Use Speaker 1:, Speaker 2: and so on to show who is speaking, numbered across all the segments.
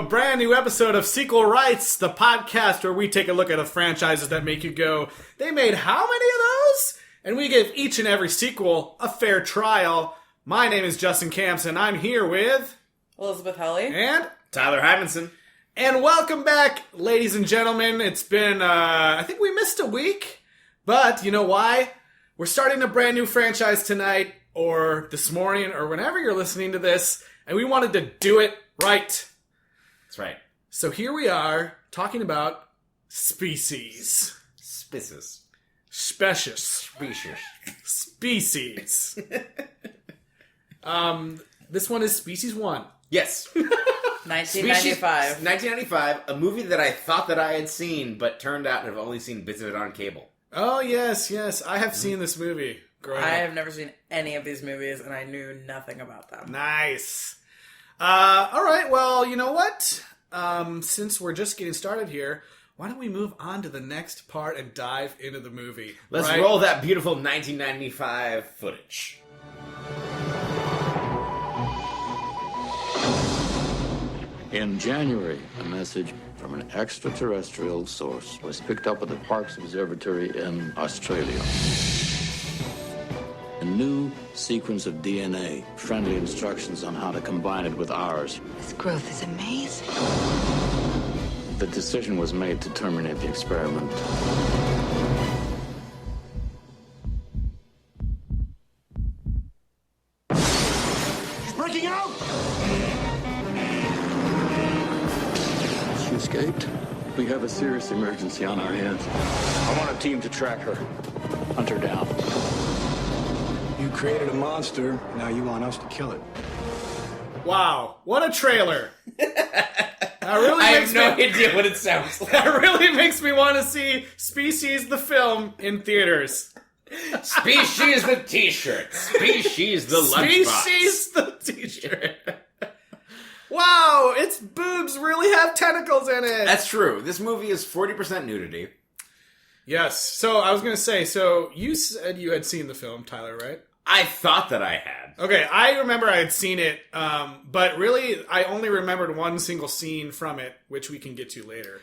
Speaker 1: a brand new episode of Sequel Rights, the podcast where we take a look at the franchises that make you go, they made how many of those? And we give each and every sequel a fair trial. My name is Justin Camps, and I'm here with...
Speaker 2: Elizabeth Helly.
Speaker 1: And...
Speaker 3: Tyler Hymanson.
Speaker 1: And welcome back, ladies and gentlemen. It's been, I think we missed a week, but you know why? We're starting a brand new franchise tonight, or this morning, or whenever you're listening to this, and we wanted to do it right.
Speaker 3: That's right.
Speaker 1: So here we are, talking about species.
Speaker 3: Species.
Speaker 1: Species.
Speaker 3: Species.
Speaker 1: Species. This one is Species 1.
Speaker 3: Yes.
Speaker 2: 1995.
Speaker 3: 1995, a movie that I thought that I had seen, but turned out to have only seen bits of it on cable.
Speaker 1: Oh, yes. I have seen this movie growing up.
Speaker 2: I have never seen any of these movies, and I knew nothing about them.
Speaker 1: Nice. All right, well, you know what? Since we're just getting started here, why don't we move on to the next part and dive into the movie?
Speaker 3: Let's roll that beautiful 1995 footage.
Speaker 4: In January, a message from an extraterrestrial source was picked up at the Parkes Observatory in Australia. A new sequence of DNA, friendly instructions on how to combine it with ours.
Speaker 5: This growth is amazing.
Speaker 4: The decision was made to terminate the experiment.
Speaker 6: He's breaking out!
Speaker 4: She escaped. We have a serious emergency on our hands. I want a team to track her, hunt her down.
Speaker 6: You created a monster, now you want us to kill it.
Speaker 1: Wow, what a trailer.
Speaker 3: I have no idea what it sounds like.
Speaker 1: That really makes me want to see Species the film in theaters.
Speaker 3: Species the t-shirt. Species the lunchbox.
Speaker 1: Species the t-shirt. Wow, its boobs really have tentacles in it.
Speaker 3: That's true. This movie is 40% nudity.
Speaker 1: Yes. So I was going to say, so you said you had seen the film, Tyler, right?
Speaker 3: I thought that I had.
Speaker 1: Okay, I remember I had seen it, but really I only remembered one single scene from it, which we can get to later.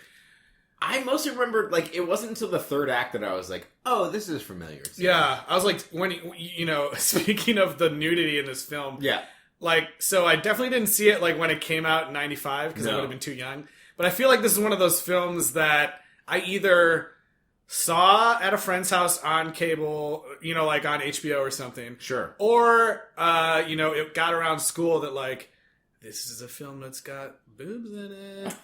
Speaker 3: I mostly remembered, it wasn't until the third act that I was like, oh, this is familiar.
Speaker 1: Yeah, I was like, when, speaking of the nudity in this film.
Speaker 3: Yeah.
Speaker 1: So I definitely didn't see it, when it came out in 95, because I would have been too young. But I feel like this is one of those films that I either saw at a friend's house on cable, on HBO or something.
Speaker 3: Sure.
Speaker 1: Or, it got around school that, this is a film that's got boobs in it.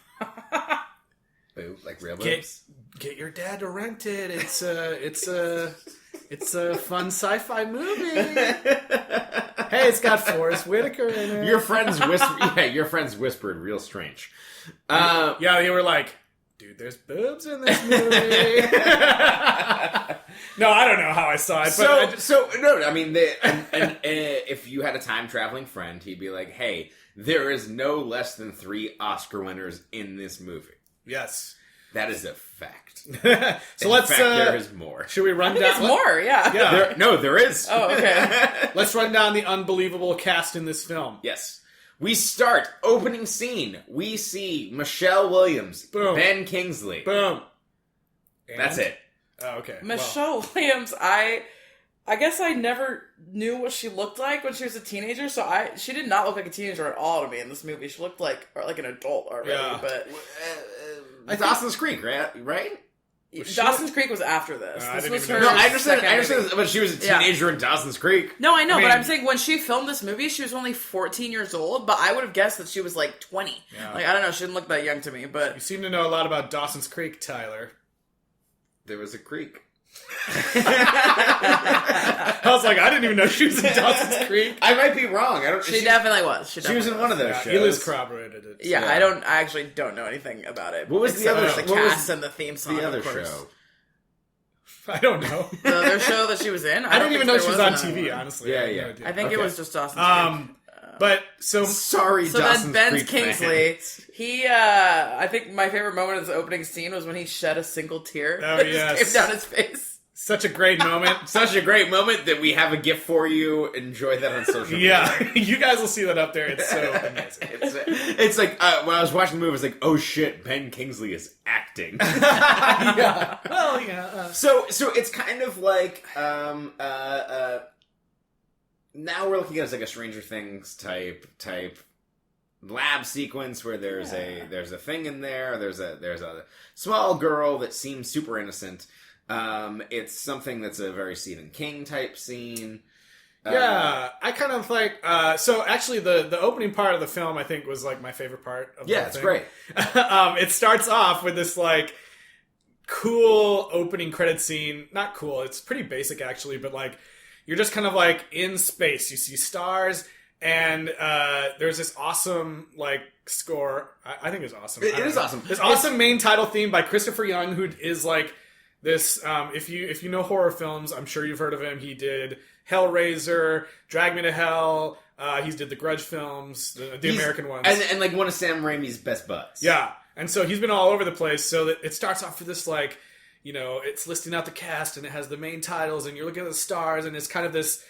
Speaker 3: Like real boobs?
Speaker 1: Get your dad to rent it. It's a fun sci-fi movie. Hey, it's got Forrest Whitaker in it.
Speaker 3: Your friends whispered real strange.
Speaker 1: Yeah, they were like, dude, there's boobs in this movie. No, I don't know how I saw it. But
Speaker 3: if you had a time-traveling friend, he'd be like, hey, there is no less than 3 Oscar winners in this movie.
Speaker 1: Yes.
Speaker 3: That is a fact.
Speaker 1: So let's...
Speaker 3: there is more.
Speaker 1: Should we run down...
Speaker 2: There's more, yeah.
Speaker 3: There is.
Speaker 2: Oh, okay.
Speaker 1: Let's run down the unbelievable cast in this film.
Speaker 3: Yes. We start, opening scene. We see Michelle Williams.
Speaker 1: Boom.
Speaker 3: Ben Kingsley.
Speaker 1: Boom. And?
Speaker 3: That's it.
Speaker 1: Oh, okay.
Speaker 2: Michelle Williams, I guess I never knew what she looked like when she was a teenager, so she did not look like a teenager at all to me in this movie. She looked like an adult already,
Speaker 1: yeah.
Speaker 2: But...
Speaker 3: Dawson's Creek, right?
Speaker 2: Dawson's Creek was after this. This was her.
Speaker 3: No, I understand,
Speaker 2: movie.
Speaker 3: but she was a teenager in Dawson's Creek.
Speaker 2: No, I know, but I'm saying when she filmed this movie, she was only 14 years old, but I would have guessed that she was 20.
Speaker 1: Yeah.
Speaker 2: I don't know, she didn't look that young to me, but...
Speaker 1: You seem to know a lot about Dawson's Creek, Tyler.
Speaker 3: There was a creek.
Speaker 1: I was like, I didn't even know she was in Dawson's Creek.
Speaker 3: I might be wrong.
Speaker 2: She definitely was.
Speaker 3: She was in one of those shows.
Speaker 1: Eliz corroborated it.
Speaker 2: Yeah, I actually don't know anything about it.
Speaker 3: What was the other?
Speaker 2: The cast and the theme song.
Speaker 3: The other
Speaker 2: of course.
Speaker 3: show.
Speaker 1: I don't know.
Speaker 2: The other show that she was in.
Speaker 1: I didn't even know she was on TV. Honestly,
Speaker 3: Yeah.
Speaker 2: I think it was just Dawson's Creek.
Speaker 1: But so
Speaker 3: sorry,
Speaker 2: so
Speaker 3: Dawson's
Speaker 2: then Ben
Speaker 3: Creek
Speaker 2: Kingsley,
Speaker 3: fans.
Speaker 2: he I think my favorite moment of this opening scene was when he shed a single tear
Speaker 1: Oh,
Speaker 2: that
Speaker 1: yes.
Speaker 2: just came down his face.
Speaker 1: Such a great moment.
Speaker 3: Such a great moment that we have a gift for you. Enjoy that on social media.
Speaker 1: Yeah, you guys will see that up there. It's so amazing.
Speaker 3: It's like when I was watching the movie, I was like, "Oh shit, Ben Kingsley is acting."
Speaker 1: Yeah. Well, yeah.
Speaker 3: So it's kind of like now we're looking at it as like a Stranger Things type lab sequence where there's a thing in there. There's a small girl that seems super innocent. It's something that's a very Stephen King type scene.
Speaker 1: Yeah, I kind of like. So actually, the opening part of the film, I think, was like my favorite part of the whole
Speaker 3: It's
Speaker 1: thing.
Speaker 3: great.
Speaker 1: It starts off with this like cool opening credit scene. Not cool. It's pretty basic actually, but like you're just kind of like in space. You see stars, and there's this awesome like score. I think it's awesome.
Speaker 3: It is awesome.
Speaker 1: This awesome main title theme by Christopher Young, who is like this. If you know horror films, I'm sure you've heard of him. He did Hellraiser, Drag Me to Hell. He did the Grudge films, the American ones,
Speaker 3: and like one of Sam Raimi's best buds.
Speaker 1: Yeah, and so he's been all over the place. So that it starts off with this like, it's listing out the cast and it has the main titles and you're looking at the stars and it's kind of this,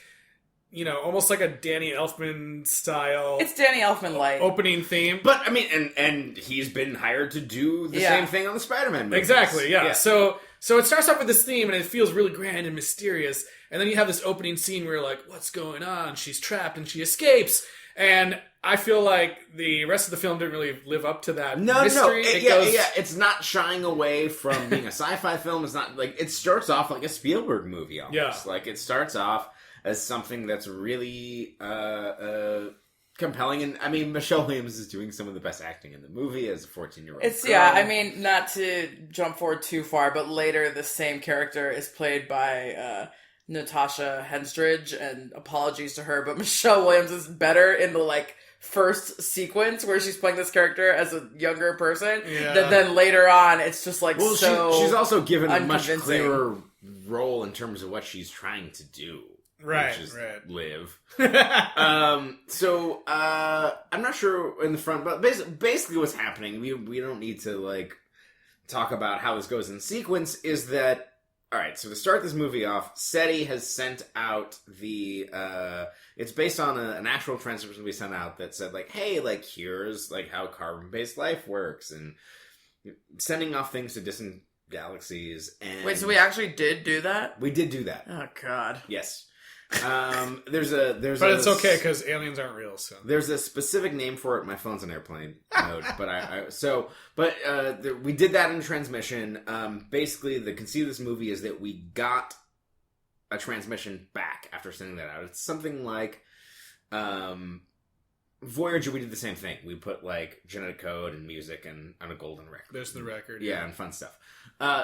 Speaker 1: almost like a Danny Elfman style.
Speaker 2: It's Danny Elfman light
Speaker 1: opening theme.
Speaker 3: But I mean, and he's been hired to do the same thing on the Spider-Man movies.
Speaker 1: Exactly. Yeah. So it starts off with this theme and it feels really grand and mysterious. And then you have this opening scene where you're like, what's going on? She's trapped and she escapes. And I feel like the rest of the film didn't really live up to that mystery.
Speaker 3: It's not shying away from being a sci-fi film. It's not like it starts off like a Spielberg movie almost.
Speaker 1: Yeah.
Speaker 3: Like it starts off as something that's really compelling. And I mean, Michelle Williams is doing some of the best acting in the movie as a 14-year-old.
Speaker 2: I mean, not to jump forward too far, but later the same character is played by Natasha Henstridge, and apologies to her, but Michelle Williams is better in the like first sequence where she's playing this character as a younger person. That then later on it's just like
Speaker 3: she's also given a much
Speaker 2: unconvincing.
Speaker 3: clearer role in terms of what she's trying to do.
Speaker 1: Right,
Speaker 3: which is
Speaker 1: right.
Speaker 3: live. So I'm not sure in the front, but basically what's happening, we don't need to like talk about how this goes in sequence, is that alright, so to start this movie off, SETI has sent out the it's based on an actual transmission we sent out that said like, hey, like here's like how carbon-based life works, and sending off things to distant galaxies. And
Speaker 2: wait, so we actually did do that?
Speaker 3: We did do that.
Speaker 2: Oh god.
Speaker 3: Yes. But
Speaker 1: it's okay because aliens aren't real. So
Speaker 3: there's a specific name for it. My phone's on airplane mode, but we did that in transmission. Basically, the conceit of this movie is that we got a transmission back after sending that out. It's something like Voyager. We did the same thing. We put like genetic code and music and on a golden record.
Speaker 1: There's the record.
Speaker 3: Yeah, and fun stuff.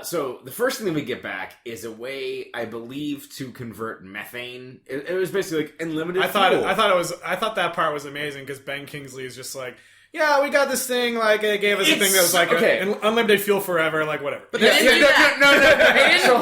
Speaker 3: So the first thing that we get back is a way, I believe, to convert methane. It was basically like unlimited fuel.
Speaker 1: I thought that part was amazing because Ben Kingsley is just like, yeah, we got this thing. Like it gave us a thing that was like unlimited fuel forever. Like whatever.
Speaker 2: But they didn't do that.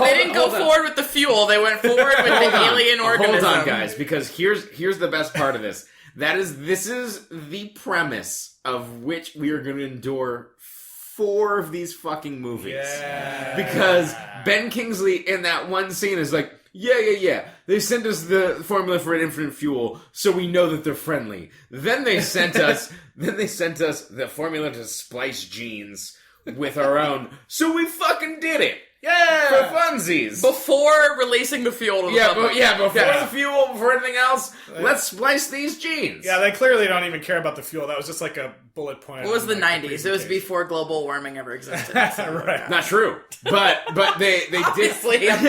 Speaker 2: They didn't go forward with the fuel. They went forward with the alien organism.
Speaker 3: Hold on, guys, because here's the best part of this. This is the premise of which we are going to endure 4 of these fucking movies.
Speaker 1: Yeah.
Speaker 3: Because Ben Kingsley in that one scene is like, yeah. They sent us the formula for an infinite fuel, so we know that they're friendly. Then they sent us the formula to splice genes with our own, so we fucking did it.
Speaker 1: Yeah!
Speaker 3: For funsies.
Speaker 2: Before releasing the fuel to the public.
Speaker 3: Before the fuel, before anything else, let's splice these genes.
Speaker 1: Yeah, they clearly don't even care about the fuel. That was just like a bullet point.
Speaker 2: It was the
Speaker 1: like,
Speaker 2: 90s. It was before global warming ever existed. So.
Speaker 1: Right.
Speaker 3: Not true. But they
Speaker 2: Obviously,
Speaker 3: did.
Speaker 2: I'm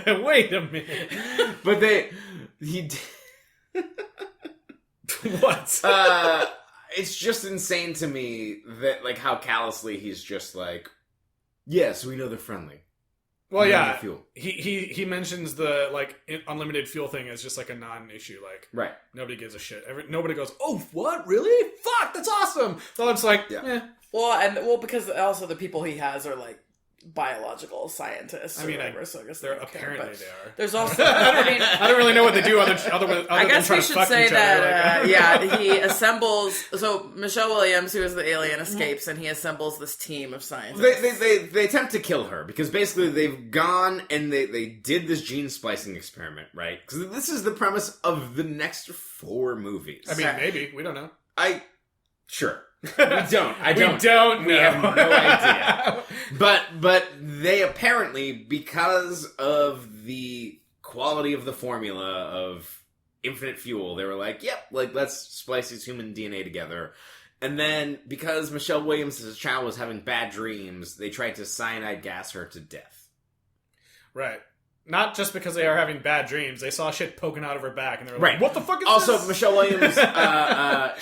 Speaker 2: joking.
Speaker 1: Wait a minute.
Speaker 3: But he did.
Speaker 1: What?
Speaker 3: It's just insane to me that like how callously he's just like, yes, we know they're friendly.
Speaker 1: Well, yeah,
Speaker 3: fuel.
Speaker 1: He mentions the like unlimited fuel thing as just like a non-issue. Like,
Speaker 3: right?
Speaker 1: Nobody gives a shit. Nobody goes, oh, what? Really? Fuck, that's awesome. So it's like,
Speaker 2: Well, because also the people he has are like biological scientists.
Speaker 1: I mean,
Speaker 2: whatever, so I guess
Speaker 1: they're
Speaker 2: they don't care,
Speaker 1: apparently
Speaker 2: but
Speaker 1: they are.
Speaker 2: There's also, I mean,
Speaker 1: I don't really know what they do other
Speaker 2: I
Speaker 1: than
Speaker 2: guess
Speaker 1: trying
Speaker 2: we
Speaker 1: to
Speaker 2: should
Speaker 1: fuck
Speaker 2: say
Speaker 1: each other.
Speaker 2: that,
Speaker 1: Like,
Speaker 2: yeah, he assembles. So Michelle Williams, who is the alien, escapes, and he assembles this team of scientists.
Speaker 3: They attempt to kill her because basically they've gone and they did this gene splicing experiment, right? Because this is the premise of the next 4 movies.
Speaker 1: I mean, maybe we don't know.
Speaker 3: Sure. We don't. I don't.
Speaker 1: We don't know.
Speaker 3: We have no idea. But they apparently, because of the quality of the formula of infinite fuel, they were like, yep, like let's splice these human DNA together. And then because Michelle Williams as a child was having bad dreams, they tried to cyanide gas her to death.
Speaker 1: Right. Not just because they are having bad dreams. They saw shit poking out of her back, and they were
Speaker 3: Right.
Speaker 1: like, what the fuck is
Speaker 3: Also,
Speaker 1: this?
Speaker 3: Michelle Williams,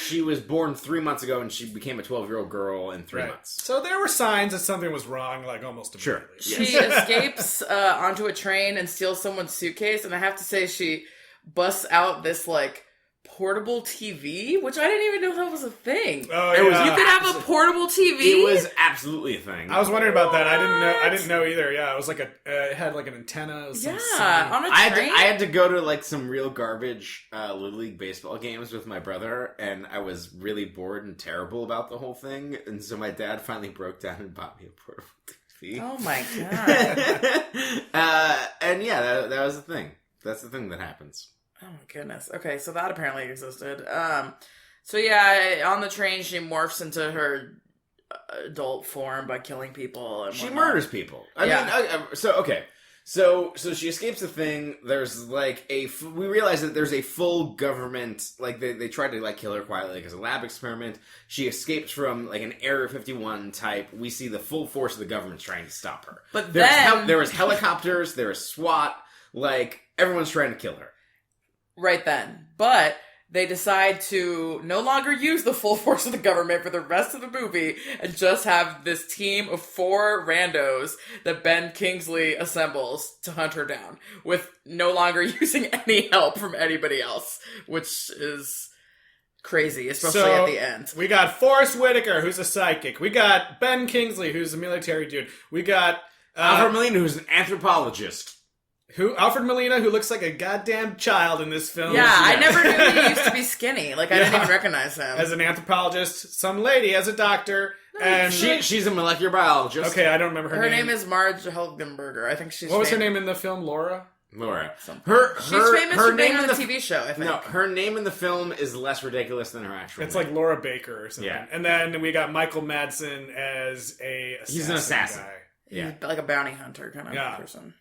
Speaker 3: she was born 3 months ago, and she became a 12-year-old girl in 3
Speaker 1: Right.
Speaker 3: months.
Speaker 1: So there were signs that something was wrong, like, almost immediately.
Speaker 3: Sure.
Speaker 2: She escapes onto a train and steals someone's suitcase, and I have to say she busts out this, like, portable TV, which I didn't even know that was a thing.
Speaker 1: Oh,
Speaker 3: It was-
Speaker 1: yeah.
Speaker 2: You could have a portable TV?
Speaker 3: It was absolutely a thing.
Speaker 1: I was wondering about that. I didn't know either. Yeah, it was like it had like an antenna. It was some
Speaker 2: Yeah, on a
Speaker 3: I
Speaker 2: train?
Speaker 3: had to go to like some real garbage Little League baseball games with my brother, and I was really bored and terrible about the whole thing, and so my dad finally broke down and bought me a portable TV.
Speaker 2: Oh my god.
Speaker 3: And yeah, that was the thing. That's the thing that happens.
Speaker 2: Oh my goodness. Okay, so that apparently existed. So yeah, on the train she morphs into her adult form by killing people and
Speaker 3: She
Speaker 2: whatnot.
Speaker 3: murders people. I
Speaker 2: Yeah.
Speaker 3: mean, So she escapes the thing. There's like we realize that there's a full government, like they tried to like kill her quietly like as a lab experiment. She escapes from like an Area 51 type. We see the full force of the government trying to stop her.
Speaker 2: But
Speaker 3: there was helicopters, there was SWAT, like everyone's trying to kill her.
Speaker 2: right then. But they decide to no longer use the full force of the government for the rest of the movie and just have this team of 4 randos that Ben Kingsley assembles to hunt her down with no longer using any help from anybody else, which is crazy, especially
Speaker 1: So,
Speaker 2: at the end.
Speaker 1: We got Forrest Whitaker, who's a psychic. We got Ben Kingsley, who's a military dude. We got
Speaker 3: Alfred Molina, who's an anthropologist.
Speaker 1: Alfred Molina, who looks like a goddamn child in this film.
Speaker 2: Yeah, I never knew he used to be skinny. Like, I didn't
Speaker 1: Yeah.
Speaker 2: even recognize him.
Speaker 1: As an anthropologist, some lady as a doctor, and
Speaker 3: She's a molecular biologist.
Speaker 1: okay, I don't remember
Speaker 2: Her
Speaker 1: her
Speaker 2: name is Marge Helgenberger. I think she's
Speaker 1: What was her name in the film? Laura.
Speaker 3: Laura.
Speaker 2: Something. She's famous
Speaker 3: her
Speaker 2: for being
Speaker 3: name
Speaker 2: on
Speaker 3: in
Speaker 2: the TV show, I think.
Speaker 3: No, her name in the film is less ridiculous than her actual
Speaker 1: It's
Speaker 3: name.
Speaker 1: like Laura Baker or something.
Speaker 3: Yeah.
Speaker 1: And then we got Michael Madsen as a assassin.
Speaker 3: He's an assassin.
Speaker 1: Guy.
Speaker 3: Yeah.
Speaker 2: He's like a bounty hunter kind of
Speaker 1: Yeah.
Speaker 2: person.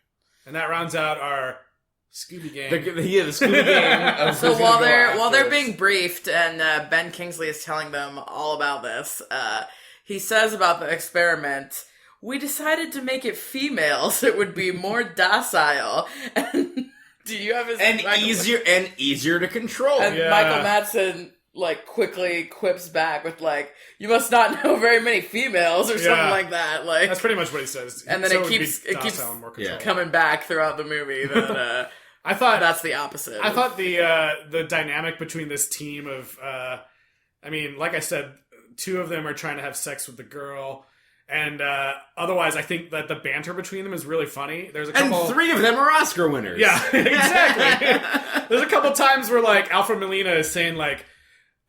Speaker 1: And that rounds out our Scooby Gang.
Speaker 3: the Scooby Gang.
Speaker 2: So while they're being briefed and Ben Kingsley is telling them all about this, he says about the experiment, we decided to make it female so it would be more docile. And do you have his
Speaker 3: easier to control.
Speaker 2: And
Speaker 1: Yeah.
Speaker 2: Michael Madsen like quickly quips back with like, you must not know very many females or something
Speaker 1: Yeah.
Speaker 2: like that. Like,
Speaker 1: That's pretty much what he says.
Speaker 2: and then
Speaker 1: So
Speaker 2: it
Speaker 1: would be
Speaker 2: keeps
Speaker 1: docile and more controlled.
Speaker 2: coming back throughout the movie that
Speaker 1: I thought
Speaker 2: that's the opposite.
Speaker 1: I thought the dynamic between this team of, I mean, like I said, 2 of them are trying to have sex with the girl, and otherwise, I think that the banter between them is really funny. There's a
Speaker 3: and
Speaker 1: couple,
Speaker 3: 3 of them are Oscar winners.
Speaker 1: yeah, exactly. There's a couple times where like Alfred Molina is saying like,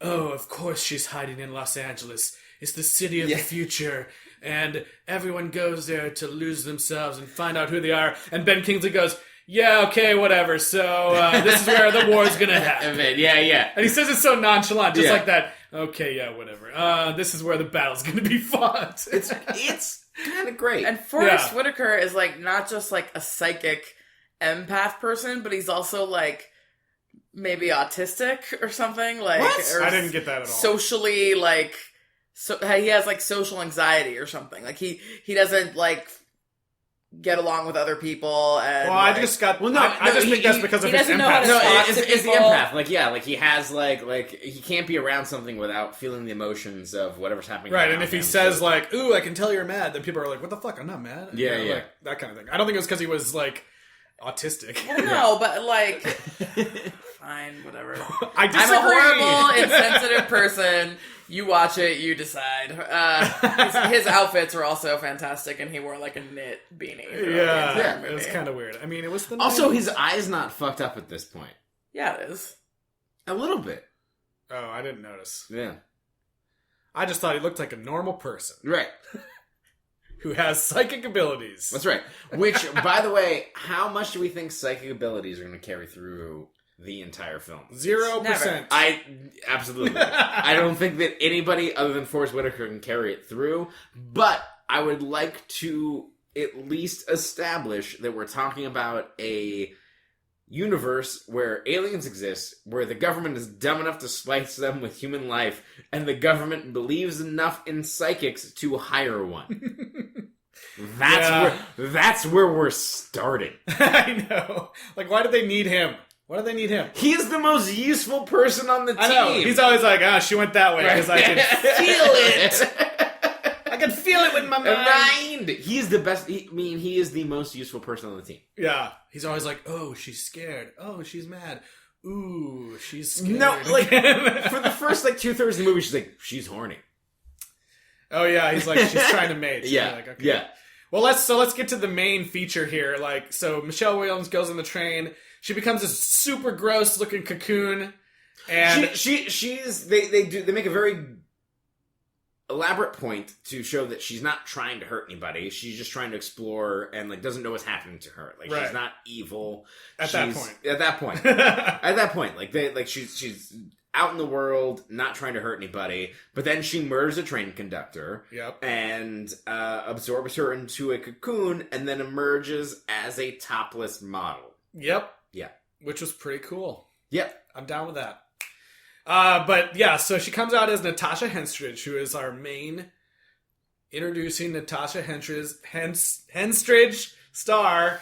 Speaker 1: "Oh, of course she's hiding in Los Angeles. It's the city of the future." And everyone goes there to lose themselves and find out who they are. And Ben Kingsley goes, "Yeah, okay, whatever. So this is where the war's gonna happen."
Speaker 3: Yeah.
Speaker 1: And he says it so nonchalant, just
Speaker 3: Yeah.
Speaker 1: like that. Okay, yeah, whatever. This is where the battle's gonna be fought.
Speaker 3: It's kind of great.
Speaker 2: And Forrest
Speaker 1: Yeah.
Speaker 2: Whitaker is like not just like a psychic empath person, but he's also like maybe autistic or something. Like,
Speaker 3: What?
Speaker 2: or
Speaker 1: I didn't get that at all.
Speaker 2: socially like, so he has like social anxiety or something. Like he doesn't like get along with other people. And
Speaker 1: Well, I
Speaker 2: like,
Speaker 1: just got.
Speaker 3: Well, no,
Speaker 1: I just
Speaker 3: he-
Speaker 1: think that's
Speaker 3: he-
Speaker 1: because
Speaker 2: he
Speaker 1: of his
Speaker 2: doesn't know how
Speaker 1: empath.
Speaker 2: to
Speaker 3: No,
Speaker 2: talk
Speaker 3: it's
Speaker 2: to
Speaker 3: the
Speaker 2: people.
Speaker 3: empath. Like, yeah, like he has like he can't be around something without feeling the emotions of whatever's happening.
Speaker 1: Right,
Speaker 3: around
Speaker 1: and if he
Speaker 3: him.
Speaker 1: says
Speaker 3: So-
Speaker 1: like, "Ooh, I can tell you're mad," then people are like, "What the fuck? I'm not mad."
Speaker 3: Yeah, yeah.
Speaker 1: like, that kind of thing. I don't think it was because he was like autistic.
Speaker 2: no, but like, fine, whatever.
Speaker 1: I
Speaker 2: I'm
Speaker 1: disagree.
Speaker 2: a horrible, insensitive person You watch it, you decide. His outfits were also fantastic, and he wore like a knit beanie.
Speaker 1: Yeah, it was kind of weird. I mean, it was the
Speaker 3: Also,
Speaker 1: 90s.
Speaker 3: his eye's not fucked up at this point.
Speaker 2: Yeah, it is.
Speaker 3: A little bit.
Speaker 1: Oh, I didn't notice.
Speaker 3: Yeah.
Speaker 1: I just thought he looked like a normal person
Speaker 3: Right.
Speaker 1: who has psychic abilities.
Speaker 3: That's right. Which, by the way, how much do we think psychic abilities are going to carry through the entire film?
Speaker 1: 0%.
Speaker 3: Absolutely. I don't think that anybody other than Forrest Whitaker can carry it through, but I would like to at least establish that we're talking about a universe where aliens exist, where the government is dumb enough to slice them with human life, and the government believes enough in psychics to hire one. That's where we're starting.
Speaker 1: I know. Like, why do they need him? Why do they need him?
Speaker 3: He is the most useful person on the team.
Speaker 1: I know. He's always like, she went that way because I can feel it. I can feel it with my mind.
Speaker 3: He's the best. He is the most useful person on the team.
Speaker 1: Yeah. He's always like, oh, she's scared. Oh, she's mad. Ooh, she's scared.
Speaker 3: No, like, for the first, 2/3 of the movie, she's like, she's horny.
Speaker 1: Oh, yeah. He's like, she's trying to mate.
Speaker 3: Yeah.
Speaker 1: Like, okay.
Speaker 3: Yeah.
Speaker 1: Well, let's get to the main feature here. So Michelle Williams goes on the train. She becomes this super gross looking cocoon. And
Speaker 3: they make a very elaborate point to show that she's not trying to hurt anybody. She's just trying to explore and doesn't know what's happening to her. Like, she's not evil.
Speaker 1: At that point.
Speaker 3: At that point, she's out in the world, not trying to hurt anybody. But then she murders a train conductor.
Speaker 1: Yep.
Speaker 3: And absorbs her into a cocoon, and then emerges as a topless model.
Speaker 1: Yep.
Speaker 3: Yeah.
Speaker 1: Which was pretty cool.
Speaker 3: Yep.
Speaker 1: I'm down with that. But yeah, so she comes out as Natasha Henstridge, who is our main introducing Natasha Henstridge star.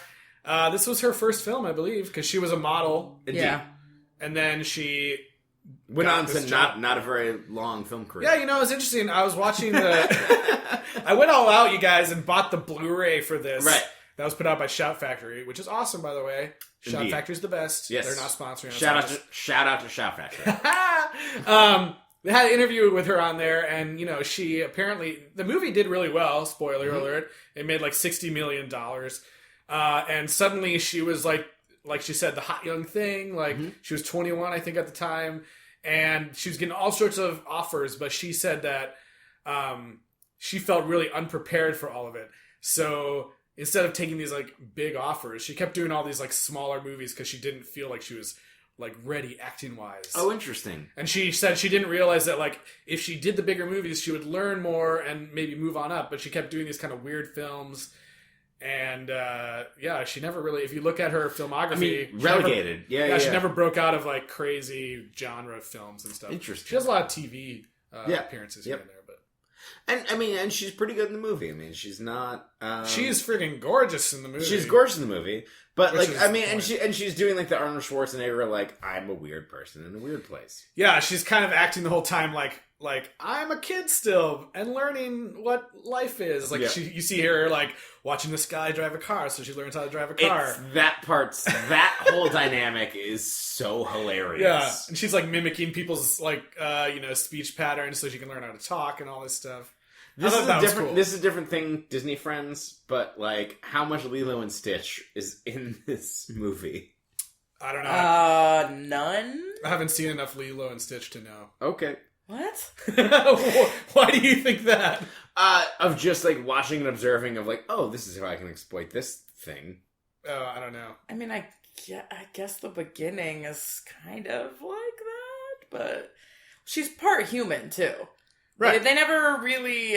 Speaker 1: This was her first film, I believe, because she was a model.
Speaker 3: Indeed.
Speaker 2: Yeah.
Speaker 1: And then she
Speaker 3: went on to not a very long film career.
Speaker 1: Yeah, it was interesting. I was watching I went all out, you guys, and bought the Blu-ray for this.
Speaker 3: Right.
Speaker 1: That was put out by Shout Factory, which is awesome, by the way. Shout
Speaker 3: Indeed.
Speaker 1: Factory's the best.
Speaker 3: Yes.
Speaker 1: They're not sponsoring us.
Speaker 3: Shout out to Shout Factory.
Speaker 1: They had an interview with her on there, and, she apparently... The movie did really well, spoiler alert. It made $60 million. And suddenly she was like she said, the hot young thing. She was 21, I think, at the time. And she was getting all sorts of offers, but she said that she felt really unprepared for all of it. So... instead of taking these big offers, she kept doing all these smaller movies because she didn't feel like she was ready acting wise.
Speaker 3: Oh, interesting.
Speaker 1: And she said she didn't realize that if she did the bigger movies, she would learn more and maybe move on up. But she kept doing these kind of weird films, and she never really. If you look at her filmography,
Speaker 3: relegated.
Speaker 1: She never broke out of crazy genre films and stuff.
Speaker 3: Interesting.
Speaker 1: She has a lot of TV appearances here and there.
Speaker 3: And she's pretty good in the movie. She's not.
Speaker 1: She's freaking gorgeous in the movie.
Speaker 3: She's gorgeous in the movie, but
Speaker 1: and
Speaker 3: she's doing the Arnold Schwarzenegger I'm a weird person in a weird place.
Speaker 1: Yeah, she's kind of acting the whole time like I'm a kid still and learning what life is. You see her watching this guy drive a car, so she learns how to drive a car.
Speaker 3: That whole dynamic is so hilarious.
Speaker 1: Yeah, and she's mimicking people's speech patterns so she can learn how to talk and all this stuff.
Speaker 3: This is a different.
Speaker 1: Cool.
Speaker 3: This is a different thing, Disney friends. But how much Lilo and Stitch is in this movie?
Speaker 1: I don't know.
Speaker 2: None.
Speaker 1: I haven't seen enough Lilo and Stitch to know.
Speaker 3: Okay.
Speaker 2: What?
Speaker 1: Why do you think that?
Speaker 3: Of just watching and observing of oh, this is how I can exploit this thing.
Speaker 1: Oh, I don't know.
Speaker 2: I guess the beginning is kind of like that, but she's part human too.
Speaker 1: Right.
Speaker 2: They never really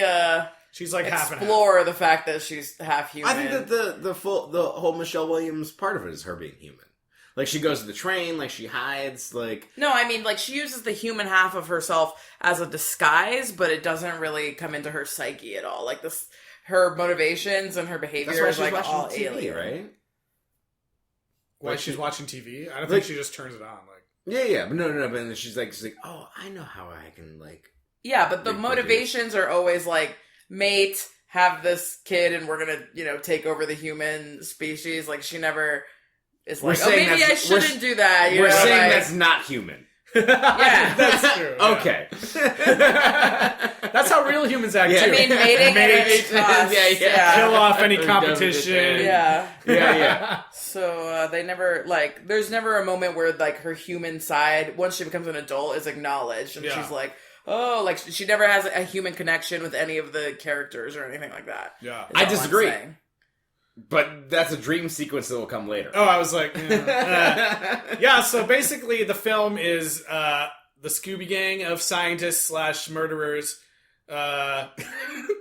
Speaker 1: she's half and half.
Speaker 2: Explore the fact that she's half human.
Speaker 3: I think that the whole Michelle Williams part of it is her being human. She goes to the train, she hides,
Speaker 2: No, she uses the human half of herself as a disguise, but it doesn't really come into her psyche at all. Her motivations and her behavior is all
Speaker 3: TV,
Speaker 2: alien,
Speaker 3: right?
Speaker 1: Why she's watching TV? I don't think she just turns it on.
Speaker 3: Yeah, but no, but then she's like, oh, I know how I can
Speaker 2: Yeah, but the motivations are always mate, have this kid, and we're gonna take over the human species. She never. It's maybe I shouldn't do that.
Speaker 3: We're saying that's not human.
Speaker 2: Yeah.
Speaker 1: That's true. yeah.
Speaker 3: Okay.
Speaker 1: That's how real humans act
Speaker 3: Yeah.
Speaker 1: too.
Speaker 2: I mean, mating at any cost.
Speaker 3: Yeah.
Speaker 1: Kill off any competition.
Speaker 2: Yeah.
Speaker 3: Yeah.
Speaker 2: So they never there's never a moment where like her human side, once she becomes an adult, is acknowledged, and
Speaker 1: Yeah.
Speaker 2: she's like, oh, like she never has a human connection with any of the characters or anything like that.
Speaker 1: Yeah.
Speaker 2: is
Speaker 3: I
Speaker 2: all I'm
Speaker 3: disagree.
Speaker 2: saying.
Speaker 3: But that's a dream sequence that will come later.
Speaker 1: Oh, I was like, yeah. So basically, the film is the Scooby Gang of scientists / murderers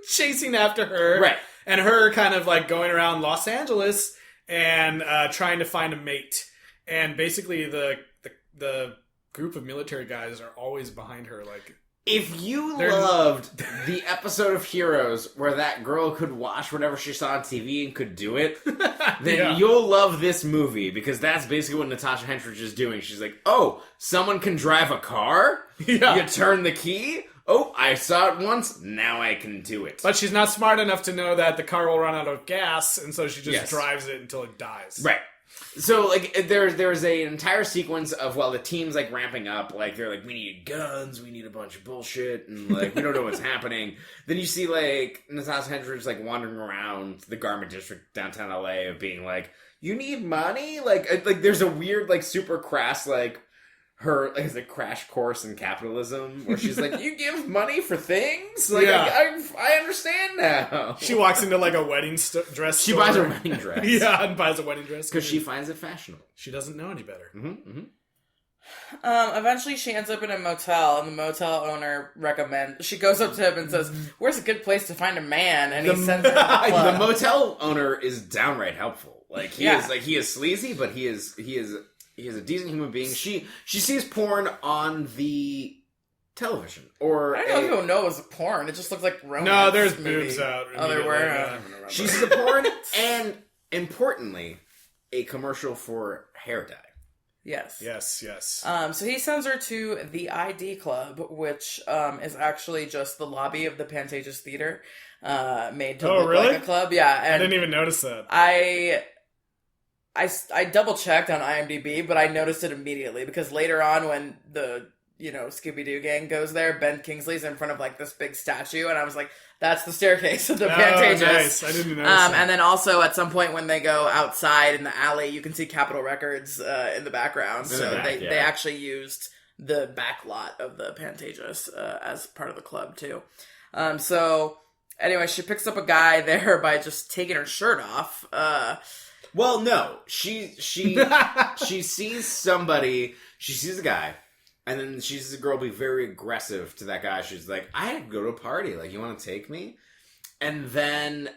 Speaker 1: chasing after her,
Speaker 3: Right.
Speaker 1: And her kind of like going around Los Angeles and trying to find a mate. And basically, the group of military guys are always behind her, like.
Speaker 3: If you
Speaker 1: They're-
Speaker 3: loved the episode of Heroes where that girl could watch whatever she saw on TV and could do it, then
Speaker 1: Yeah.
Speaker 3: you'll love this movie, because that's basically what Natasha Henstridge is doing. She's like, oh, someone can drive a car?
Speaker 1: Yeah.
Speaker 3: You turn the key? Oh, I saw it once, now I can do it.
Speaker 1: But she's not smart enough to know that the car will run out of gas, and so she just
Speaker 3: Yes.
Speaker 1: drives it until it dies.
Speaker 3: Right. So, like, there's an entire sequence of, while the team's, like, ramping up, like, they're like, we need guns, we need a bunch of bullshit, and, like, we don't know what's happening. Then you see, like, Natasha Henstridge, like, wandering around the garment district downtown LA of being like, you need money? Like, there's a weird, like, super crass, like, her, like, it's a crash course in capitalism, where she's like, you give money for things? Like,
Speaker 1: Yeah.
Speaker 3: I understand now.
Speaker 1: She walks into like a wedding dress
Speaker 3: She
Speaker 1: store.
Speaker 3: buys a wedding dress.
Speaker 1: Yeah, and buys a wedding dress.
Speaker 3: Because she finds it fashionable.
Speaker 1: She doesn't know any better.
Speaker 3: Mm-hmm, mm-hmm.
Speaker 2: Eventually she ends up in a motel, and the motel owner she goes up to him and says, where's a good place to find a man? And he sends her to the club.
Speaker 3: The motel owner is downright helpful. Like, he is sleazy, but he is a decent human being. She sees porn on the television, or
Speaker 2: I don't know if people know it was porn. It just looks like romance.
Speaker 1: No, there's
Speaker 2: movie.
Speaker 1: boobs out.
Speaker 2: Oh, there were?
Speaker 1: immediately,
Speaker 2: I
Speaker 1: yeah.
Speaker 2: don't even remember.
Speaker 3: she sees a porn, and importantly, a commercial for hair dye.
Speaker 2: Yes.
Speaker 1: Yes.
Speaker 2: So he sends her to the ID Club, which is actually just the lobby of the Pantages Theater, made to
Speaker 1: Oh,
Speaker 2: look
Speaker 1: really?
Speaker 2: like a club. Yeah,
Speaker 1: I
Speaker 2: and
Speaker 1: didn't even notice that.
Speaker 2: I double checked on IMDb, but I noticed it immediately because later on, when the Scooby-Doo gang goes there, Ben Kingsley's in front of like this big statue, and I was like, "That's the staircase of the Pantages."
Speaker 1: Nice. I didn't notice that.
Speaker 2: And then also at some point when they go outside in the alley, you can see Capitol Records in the background.
Speaker 3: In the
Speaker 2: So
Speaker 3: back,
Speaker 2: they actually used the back lot of the Pantages as part of the club too. So anyway, she picks up a guy there by just taking her shirt off.
Speaker 3: Well, no, she sees somebody. She sees a guy. And then she sees a girl be very aggressive to that guy. She's like, I had to go to a party. Like, you want to take me? And then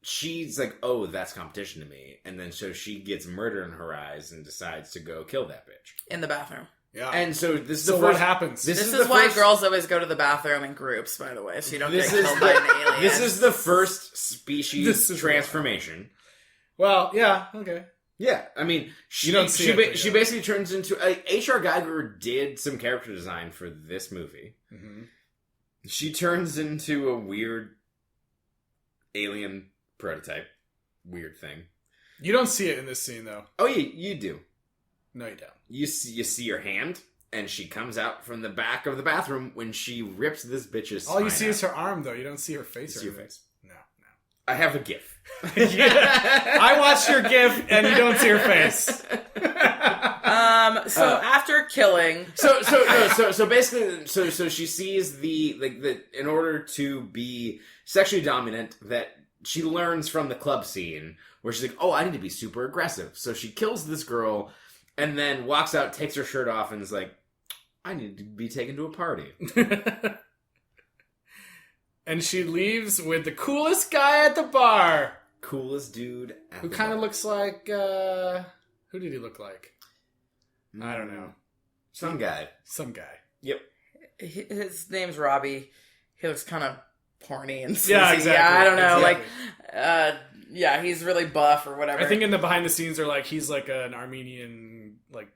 Speaker 3: she's like, oh, that's competition to me. And then so she gets murder in her eyes and decides to go kill that bitch.
Speaker 2: In the bathroom.
Speaker 1: Yeah.
Speaker 3: And so this is
Speaker 1: so
Speaker 3: the
Speaker 1: what
Speaker 3: first...
Speaker 1: happens?
Speaker 2: This is
Speaker 3: the
Speaker 2: why
Speaker 3: first-
Speaker 2: girls always go to the bathroom in groups, by the way, so you don't get killed by an alien.
Speaker 3: This is the first species
Speaker 1: This is
Speaker 3: transformation.
Speaker 1: Well, yeah, okay.
Speaker 3: Yeah, I mean, she
Speaker 1: You don't see it, but
Speaker 3: she
Speaker 1: yeah.
Speaker 3: basically turns into... H.R. Geiger did some character design for this movie.
Speaker 1: Mm-hmm.
Speaker 3: She turns into a weird alien prototype. Weird thing.
Speaker 1: You don't see it in this scene, though.
Speaker 3: Oh, you do.
Speaker 1: No, you don't.
Speaker 3: You see her hand, and she comes out from the back of the bathroom when she rips this bitch's
Speaker 1: All you
Speaker 3: spine
Speaker 1: see
Speaker 3: out.
Speaker 1: is her arm, though. You don't see her face.
Speaker 3: You
Speaker 1: or
Speaker 3: see her
Speaker 1: anything.
Speaker 3: face.
Speaker 1: No.
Speaker 3: I have a GIF.
Speaker 1: I watched your GIF, and you don't see her face.
Speaker 2: So after killing,
Speaker 3: So basically, so she sees the in order to be sexually dominant, that she learns from the club scene where she's like, oh, I need to be super aggressive. So she kills this girl, and then walks out, takes her shirt off, and is like, I need to be taken to a party.
Speaker 1: And she leaves with the coolest guy at the bar,
Speaker 3: Coolest dude.
Speaker 1: who kind of looks like. Who did he look like? I don't know.
Speaker 3: Some guy.
Speaker 1: Some guy.
Speaker 3: Yep.
Speaker 2: his name's Robbie. He looks kind of porny and sleazy.
Speaker 1: Yeah, exactly.
Speaker 2: Yeah, I don't know.
Speaker 1: Exactly.
Speaker 2: Yeah, he's really buff or whatever.
Speaker 1: I think in the behind the scenes are like he's like an Armenian like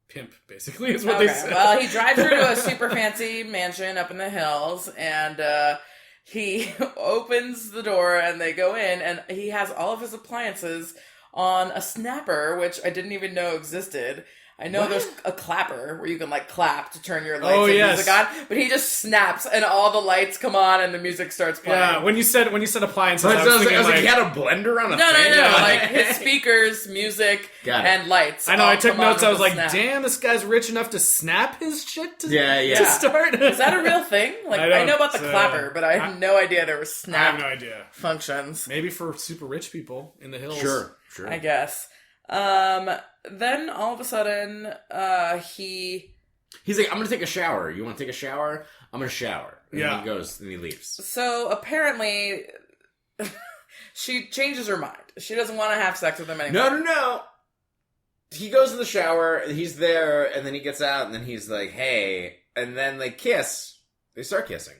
Speaker 1: pimp, basically is what they said.
Speaker 2: Well, he drives her to a super fancy mansion up in the hills, and he opens the door, and they go in, and he has all of his appliances on a snapper, which I didn't even know existed. I know there's a clapper where you can like clap to turn your lights
Speaker 1: Oh,
Speaker 2: and
Speaker 1: yes.
Speaker 2: music on, but he just snaps and all the lights come on and the music starts playing.
Speaker 1: Yeah, when you said appliances,
Speaker 3: I
Speaker 1: I was thinking
Speaker 3: like, he had a blender on a
Speaker 2: No,
Speaker 3: thing?
Speaker 2: like his speakers, music,
Speaker 3: Got it.
Speaker 2: and lights.
Speaker 1: I know.
Speaker 2: all
Speaker 1: I took
Speaker 2: come on
Speaker 1: notes. I
Speaker 2: with
Speaker 1: was
Speaker 2: a
Speaker 1: like,
Speaker 2: snap.
Speaker 1: "Damn, this guy's rich enough to snap his shit to,
Speaker 3: Yeah.
Speaker 1: to start."
Speaker 2: Is that a real thing? Like, I know about the clapper, but I have no idea there were
Speaker 1: I have
Speaker 2: snap
Speaker 1: no idea.
Speaker 2: functions.
Speaker 1: Maybe for super rich people in the hills.
Speaker 3: Sure.
Speaker 2: I guess. Then all of a sudden,
Speaker 3: He's like, I'm gonna take a shower. You want to take a shower? I'm gonna shower. And
Speaker 1: Yeah.
Speaker 3: then he goes and he leaves.
Speaker 2: So apparently, she changes her mind. She doesn't want to have sex with him anymore.
Speaker 3: No. He goes in the shower, and he's there, and then he gets out, and then he's like, hey. And then they kiss. They start kissing.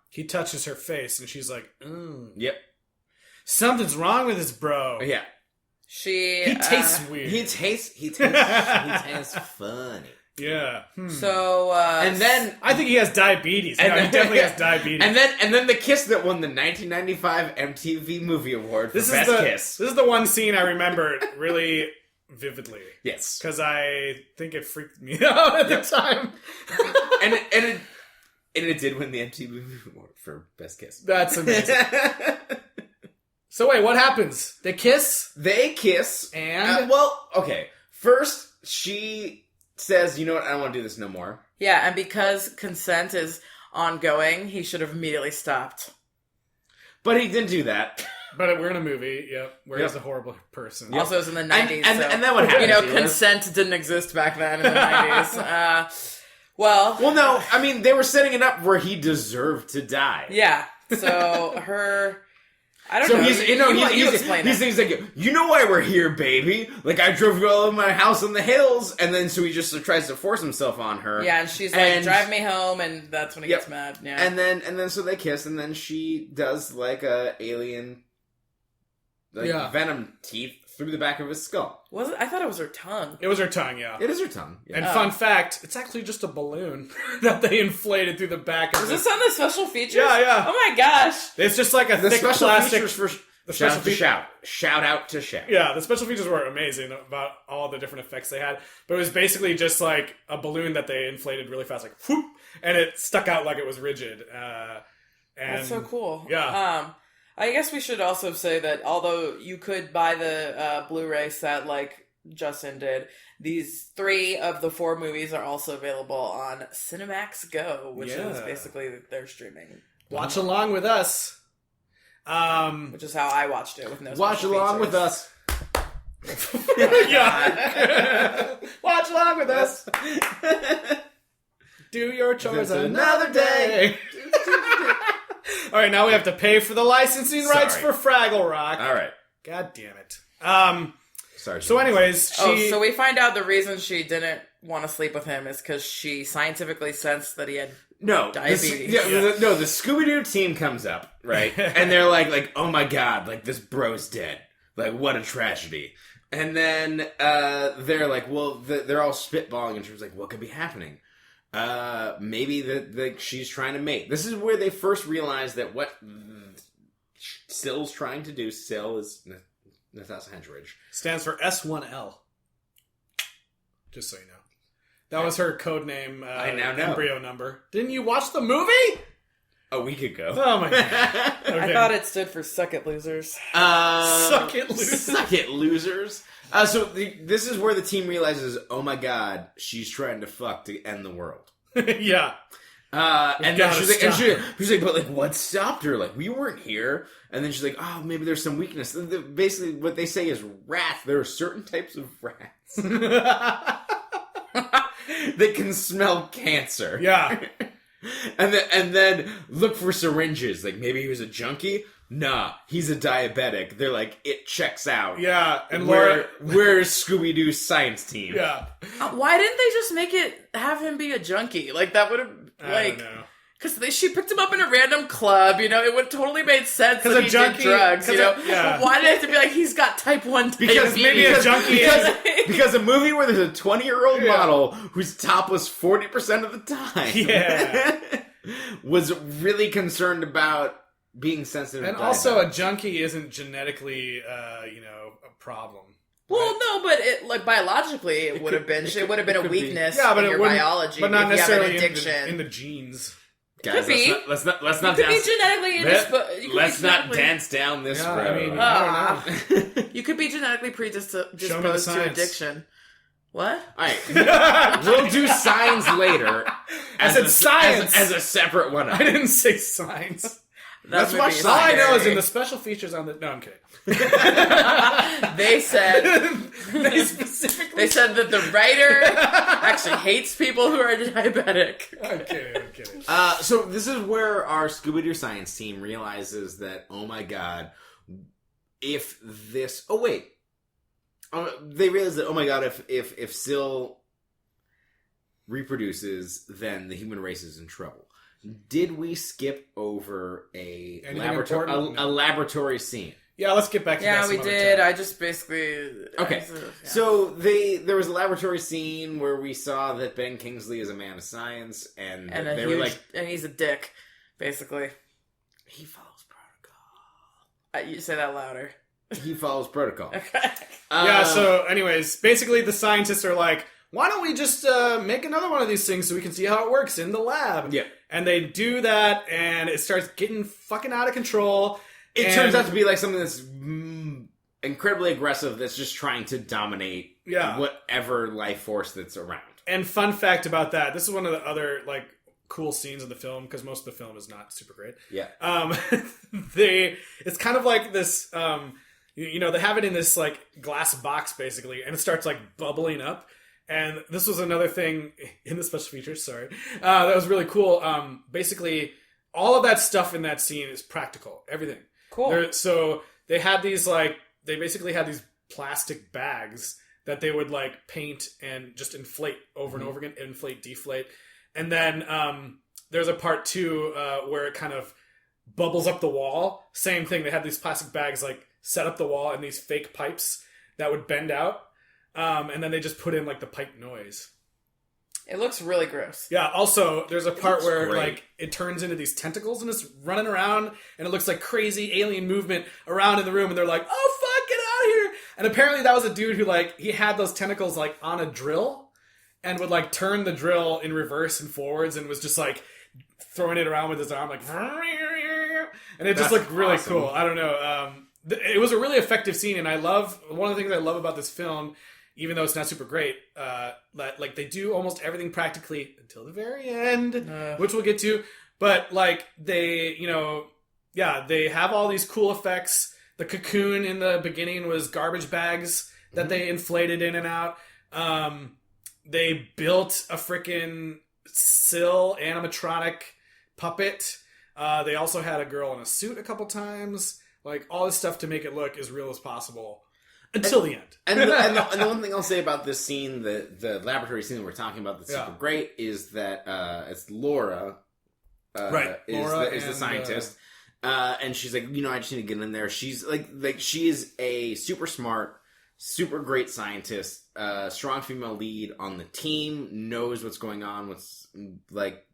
Speaker 1: He touches her face, and she's like,
Speaker 3: Yep.
Speaker 1: something's wrong with this bro.
Speaker 3: Yeah.
Speaker 1: He tastes weird.
Speaker 3: He tastes funny.
Speaker 1: Yeah.
Speaker 2: So,
Speaker 3: And then
Speaker 1: I think he has diabetes.
Speaker 3: And
Speaker 1: No,
Speaker 3: then-
Speaker 1: he definitely has diabetes.
Speaker 3: And then the kiss that won the 1995 MTV Movie Award for
Speaker 1: this
Speaker 3: Best
Speaker 1: is the
Speaker 3: Kiss.
Speaker 1: This is the one scene I remember really vividly
Speaker 3: Yes.
Speaker 1: because I think it freaked me out at the time.
Speaker 3: and it did win the MTV Movie Award for Best Kiss.
Speaker 1: That's amazing. So wait, what happens? They kiss,
Speaker 3: They kiss.
Speaker 1: and
Speaker 3: Okay. First, she says, you know what, I don't want to do this no more.
Speaker 2: yeah, and because consent is ongoing, he should have immediately stopped.
Speaker 3: But he didn't do that.
Speaker 1: but we're in a movie. Yep, where he's
Speaker 3: Yep.
Speaker 1: a horrible person.
Speaker 2: Also, it was in the 90s.
Speaker 3: And
Speaker 2: so,
Speaker 3: then what happens?
Speaker 2: you know,
Speaker 3: Eliz?
Speaker 2: consent didn't exist back then in the 90s. Well,
Speaker 3: no, I mean, they were setting it up where he deserved to die.
Speaker 2: yeah. So I don't
Speaker 3: So
Speaker 2: know.
Speaker 3: he's
Speaker 2: explain it.
Speaker 3: he's like, you know why we're here, baby? Like, I drove you all over my house in the hills, and then so he just tries to force himself on her.
Speaker 2: Yeah, and she's like, drive me home, and that's when he
Speaker 3: Yep.
Speaker 2: gets mad. Yeah.
Speaker 3: And then so they kiss, and then she does like a alien, venom teeth through the back of his skull.
Speaker 2: Was it? I thought it was her tongue.
Speaker 1: It was her tongue. Yeah.
Speaker 3: It is her tongue. Yeah.
Speaker 1: And fun fact, it's actually just a balloon that they inflated through the back of
Speaker 2: Was
Speaker 1: it.
Speaker 2: this on the special features?
Speaker 1: Yeah.
Speaker 2: Oh my gosh.
Speaker 1: It's just like a
Speaker 3: The
Speaker 1: thick
Speaker 3: special
Speaker 1: plastic.
Speaker 3: features for
Speaker 1: the
Speaker 3: shout
Speaker 1: special
Speaker 3: out to
Speaker 1: fe-
Speaker 3: shout. Shout out to shout.
Speaker 1: Yeah, the special features were amazing about all the different effects they had. But it was basically just like a balloon that they inflated really fast, like whoop, and it stuck out like it was rigid. And
Speaker 2: That's so cool.
Speaker 1: Yeah.
Speaker 2: I guess we should also say that although you could buy the Blu-ray set like Justin did, these 3 of the 4 movies are also available on Cinemax Go, which is basically their streaming.
Speaker 1: Watch along with us.
Speaker 2: Which is how I watched it with no
Speaker 3: Watch
Speaker 2: special
Speaker 3: along
Speaker 2: features.
Speaker 3: with us.
Speaker 1: Yeah. Watch along with us. Do your chores another day. All right, now we have to pay for the licensing rights for
Speaker 3: Sorry.
Speaker 1: Fraggle Rock.
Speaker 3: All right.
Speaker 1: God damn it.
Speaker 3: Sorry.
Speaker 1: So anyways, she...
Speaker 2: so we find out the reason she didn't want to sleep with him is because she scientifically sensed that he had diabetes.
Speaker 3: The Scooby-Doo team comes up, right? And they're like, oh my god, like, this bro's dead. Like, what a tragedy. And then they're like, well, they're all spitballing, and she was like, what could be happening? Maybe that she's trying to mate. This is where they first realize that what Sill's trying to do. Sill is Natasha Henstridge.
Speaker 1: stands for S1L. Just so you know. That was her code name,
Speaker 3: I now know.
Speaker 1: embryo number. Didn't you watch the movie?
Speaker 3: A week ago.
Speaker 1: Oh my god. Okay.
Speaker 2: I thought it stood for Suck It Losers.
Speaker 1: Suck it, losers.
Speaker 3: Suck it, losers. This is where the team realizes, oh my god, she's trying to fuck to end the world.
Speaker 1: Yeah.
Speaker 3: And then she's like,
Speaker 1: stop
Speaker 3: she's like, but like, what stopped her? Like, we weren't here. And then she's like, oh, maybe there's some weakness. Basically, what they say is rats. There are certain types of rats that can smell cancer.
Speaker 1: Yeah.
Speaker 3: And then look for syringes. Like, maybe he was a junkie. Nah, he's a diabetic. They're like, it checks out.
Speaker 1: Yeah. And Laura...
Speaker 3: We're Scooby-Doo's science team.
Speaker 1: Yeah.
Speaker 2: Why didn't they just have him be a junkie? Like, that would have,
Speaker 1: I don't know.
Speaker 2: because she picked him up in a random club, you know, it would totally made sense that
Speaker 1: a
Speaker 2: he
Speaker 1: junkie-
Speaker 2: did drugs, you know.
Speaker 1: yeah.
Speaker 2: Why did it have to be like, he's got type 1
Speaker 3: Because
Speaker 2: diabetes?
Speaker 3: because a movie where there's a 20-year-old model who's topless 40% of the time
Speaker 1: Yeah.
Speaker 3: was really concerned about being sensitive
Speaker 1: And
Speaker 3: to
Speaker 1: also,
Speaker 3: diabetes.
Speaker 1: a junkie isn't genetically, a problem.
Speaker 2: Well, no, but like biologically, it would have been. It would have been a weakness in your biology,
Speaker 1: but not
Speaker 2: if you have
Speaker 1: necessarily
Speaker 2: an addiction.
Speaker 1: in the genes.
Speaker 3: Guys,
Speaker 2: Could be.
Speaker 3: Let's not
Speaker 2: You could be genetically
Speaker 3: Let's not dance down this road.
Speaker 1: I mean, I don't know.
Speaker 2: You could be genetically predisposed
Speaker 1: Show me the
Speaker 2: to
Speaker 1: science.
Speaker 2: addiction. What?
Speaker 3: All right, we'll do signs later.
Speaker 1: I said science
Speaker 3: as a separate one.
Speaker 1: I didn't say science.
Speaker 3: Let's watch
Speaker 2: movie
Speaker 3: science.
Speaker 1: All I know is
Speaker 2: scary.
Speaker 1: in the special features on the. No, I'm kidding.
Speaker 2: They said
Speaker 1: They specifically.
Speaker 2: they said that the writer actually hates people who are diabetic.
Speaker 1: I'm kidding.
Speaker 3: So this is where our Scooby-Doo science team realizes that, oh my god, if this... Oh, wait. They realize that, oh my god, if Syl reproduces, then the human race is in trouble. Did we skip over a laboratory scene?
Speaker 1: Yeah, let's get back to that.
Speaker 2: Yeah, we
Speaker 1: some other
Speaker 2: did.
Speaker 1: time.
Speaker 2: I just basically...
Speaker 3: Okay, so there was a laboratory scene where we saw that Ben Kingsley is a man of science, and they were like...
Speaker 2: And he's a dick, basically.
Speaker 3: He follows protocol.
Speaker 2: You say that louder.
Speaker 3: He follows protocol.
Speaker 2: Okay.
Speaker 1: Yeah, so anyways, basically the scientists are like, why don't we just make another one of these things so we can see how it works in the lab?
Speaker 3: Yeah.
Speaker 1: And they do that, and it starts getting fucking out of control.
Speaker 3: It turns out to be like something that's incredibly aggressive that's just trying to dominate whatever life force that's around.
Speaker 1: And fun fact about that, this is one of the other, like, cool scenes of the film, because most of the film is not super great.
Speaker 3: Yeah.
Speaker 1: It's kind of like this, they have it in this, like, glass box, basically, and it starts, like, bubbling up. And this was another thing in the special features, that was really cool. Basically, all of that stuff in that scene is practical. Everything.
Speaker 2: Cool.
Speaker 1: So they had these, like, they basically had these plastic bags that they would, like, paint and just inflate over and over again. Inflate, deflate. And then there's a part, too, where it kind of bubbles up the wall. Same thing. They had these plastic bags, like, set up the wall and these fake pipes that would bend out. And then they just put in, like, the pipe noise.
Speaker 2: It looks really gross.
Speaker 1: Yeah, also, there's a part where,
Speaker 3: great.
Speaker 1: like, it turns into these tentacles and it's running around and it looks like crazy alien movement around in the room and they're like, oh, fuck, get out of here! And apparently that was a dude who, like, he had those tentacles, like, on a drill and would, like, turn the drill in reverse and forwards and was just, like, throwing it around with his arm, like, and it just looked really cool. I don't know. It was a really effective scene, and one of the things I love about this film, even though it's not super great, that, like, they do almost everything practically until the very end, which we'll get to. But, like, they have all these cool effects. The cocoon in the beginning was garbage bags that they inflated in and out. They built a freaking Syl animatronic puppet. They also had a girl in a suit a couple times. Like, all this stuff to make it look as real as possible. Until the end.
Speaker 3: And the one thing I'll say about this scene, the laboratory scene that we're talking about that's super great, is that it's Laura.
Speaker 1: Right. Laura
Speaker 3: is the scientist. And she's like, I just need to get in there. She's like she is a super smart, super great scientist, strong female lead on the team, knows what's going on, what's, like,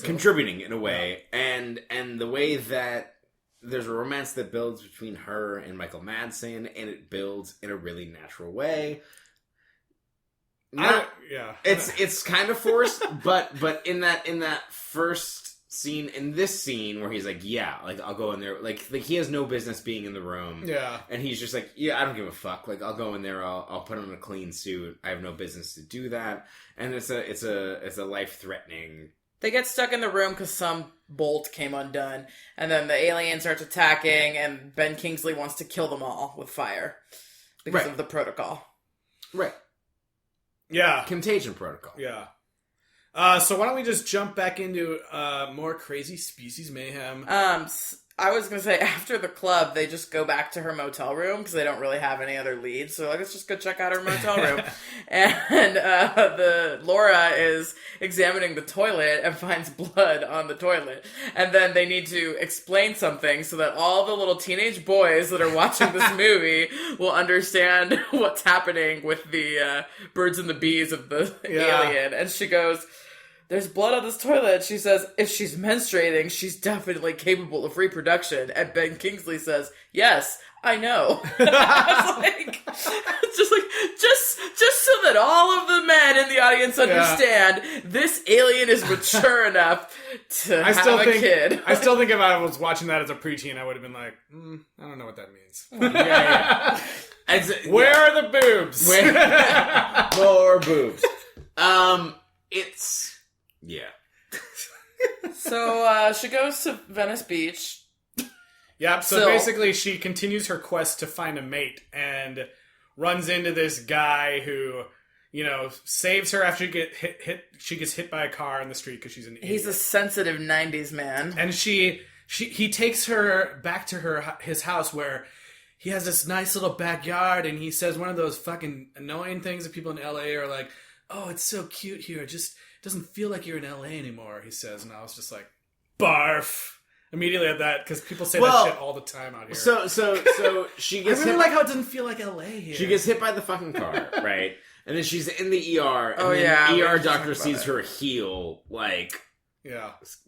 Speaker 3: contributing in a way, and the way that there's a romance that builds between her and Michael Madsen, and it builds in a really natural way. It's kind of forced, but in that first scene, in this scene where he's like, I'll go in there, like he has no business being in the room, and he's just like, I don't give a fuck, like I'll go in there, I'll put on a clean suit, I have no business to do that, and it's a life-threatening.
Speaker 2: They get stuck in the room because some bolt came undone, and then the alien starts attacking, and Ben Kingsley wants to kill them all with fire because of the protocol.
Speaker 3: Right.
Speaker 1: Yeah.
Speaker 3: Contagion protocol.
Speaker 1: Yeah. So why don't we just jump back into more crazy species mayhem?
Speaker 2: I was going to say, after the club, they just go back to her motel room because they don't really have any other leads. So let's just go check out her motel room. And the Laura is examining the toilet and finds blood on the toilet. And then they need to explain something so that all the little teenage boys that are watching this movie will understand what's happening with the birds and the bees of the alien. And she goes, there's blood on this toilet. She says, if she's menstruating, she's definitely capable of reproduction. And Ben Kingsley says, yes, I know. I was like, just so that all of the men in the audience understand, this alien is mature enough to have a kid.
Speaker 1: I still think if I was watching that as a preteen, I would have been like, I don't know what that means. Where are the boobs?
Speaker 3: More boobs. It's... Yeah.
Speaker 2: So, she goes to Venice Beach.
Speaker 1: Yep, so basically she continues her quest to find a mate and runs into this guy who, saves her after she gets hit by a car in the street because she's an idiot.
Speaker 2: He's a sensitive 90s man.
Speaker 1: And he takes her back to his house where he has this nice little backyard, and he says one of those fucking annoying things that people in LA are like, oh, it's so cute here. It just doesn't feel like you're in LA anymore, he says. And I was just like, barf. Immediately at that, because people say that shit all the time out here.
Speaker 3: So she gets
Speaker 1: I really like how it doesn't feel like LA here.
Speaker 3: She gets hit by the fucking car, right? And then she's in the ER, and the ER doctor sees her heal,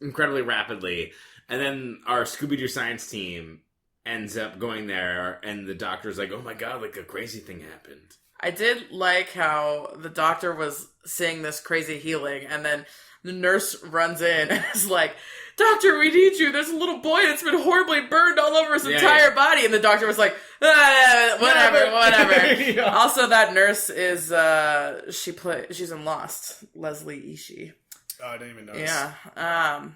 Speaker 3: incredibly rapidly. And then our Scooby-Doo science team ends up going there, and the doctor's like, oh my god, like a crazy thing happened.
Speaker 2: I did like how the doctor was seeing this crazy healing, and then the nurse runs in and is like, Doctor, we need you. There's a little boy that's been horribly burned all over his entire body. And the doctor was like, whatever. Also, that nurse is, she's in Lost. Leslie Ishii.
Speaker 1: Oh, I didn't even notice.
Speaker 2: Yeah.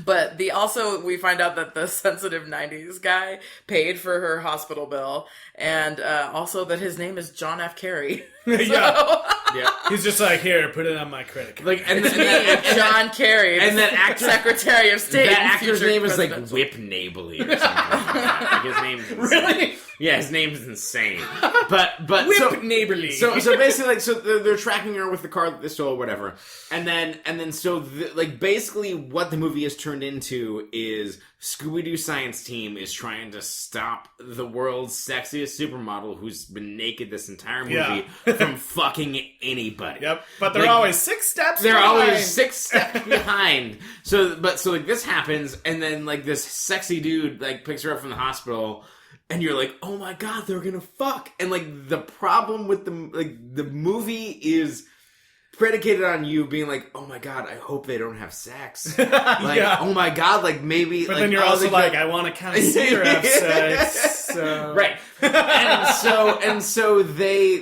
Speaker 2: But we find out that the sensitive 90s guy paid for her hospital bill, and also that his name is John F. Kerry.
Speaker 3: Yeah.
Speaker 1: He's just like, here, put it on my credit card.
Speaker 2: And John Kerry,
Speaker 3: and that actor,
Speaker 2: Secretary of State.
Speaker 3: That actor's name is like Whip Nabely or something like that. Like his name is
Speaker 1: really?
Speaker 3: Yeah, his name is insane. But
Speaker 1: Whip Neighborly.
Speaker 3: So basically, like, so they're tracking her with the car that they stole, or whatever. And then basically, what the movie has turned into is Scooby-Doo science team is trying to stop the world's sexiest supermodel who's been naked this entire movie from fucking anybody.
Speaker 1: Yep. But they're always 6 steps.
Speaker 3: They're
Speaker 1: behind.
Speaker 3: always 6 steps behind. So this happens, and then like this sexy dude like picks her up from the hospital. And you're like, oh my god, they're gonna fuck. And like the problem with the movie is predicated on you being like, oh my god, I hope they don't have sex. Oh my god, like maybe.
Speaker 1: But then you're also like, I want to kind of see her have sex. So.
Speaker 3: Right. And so they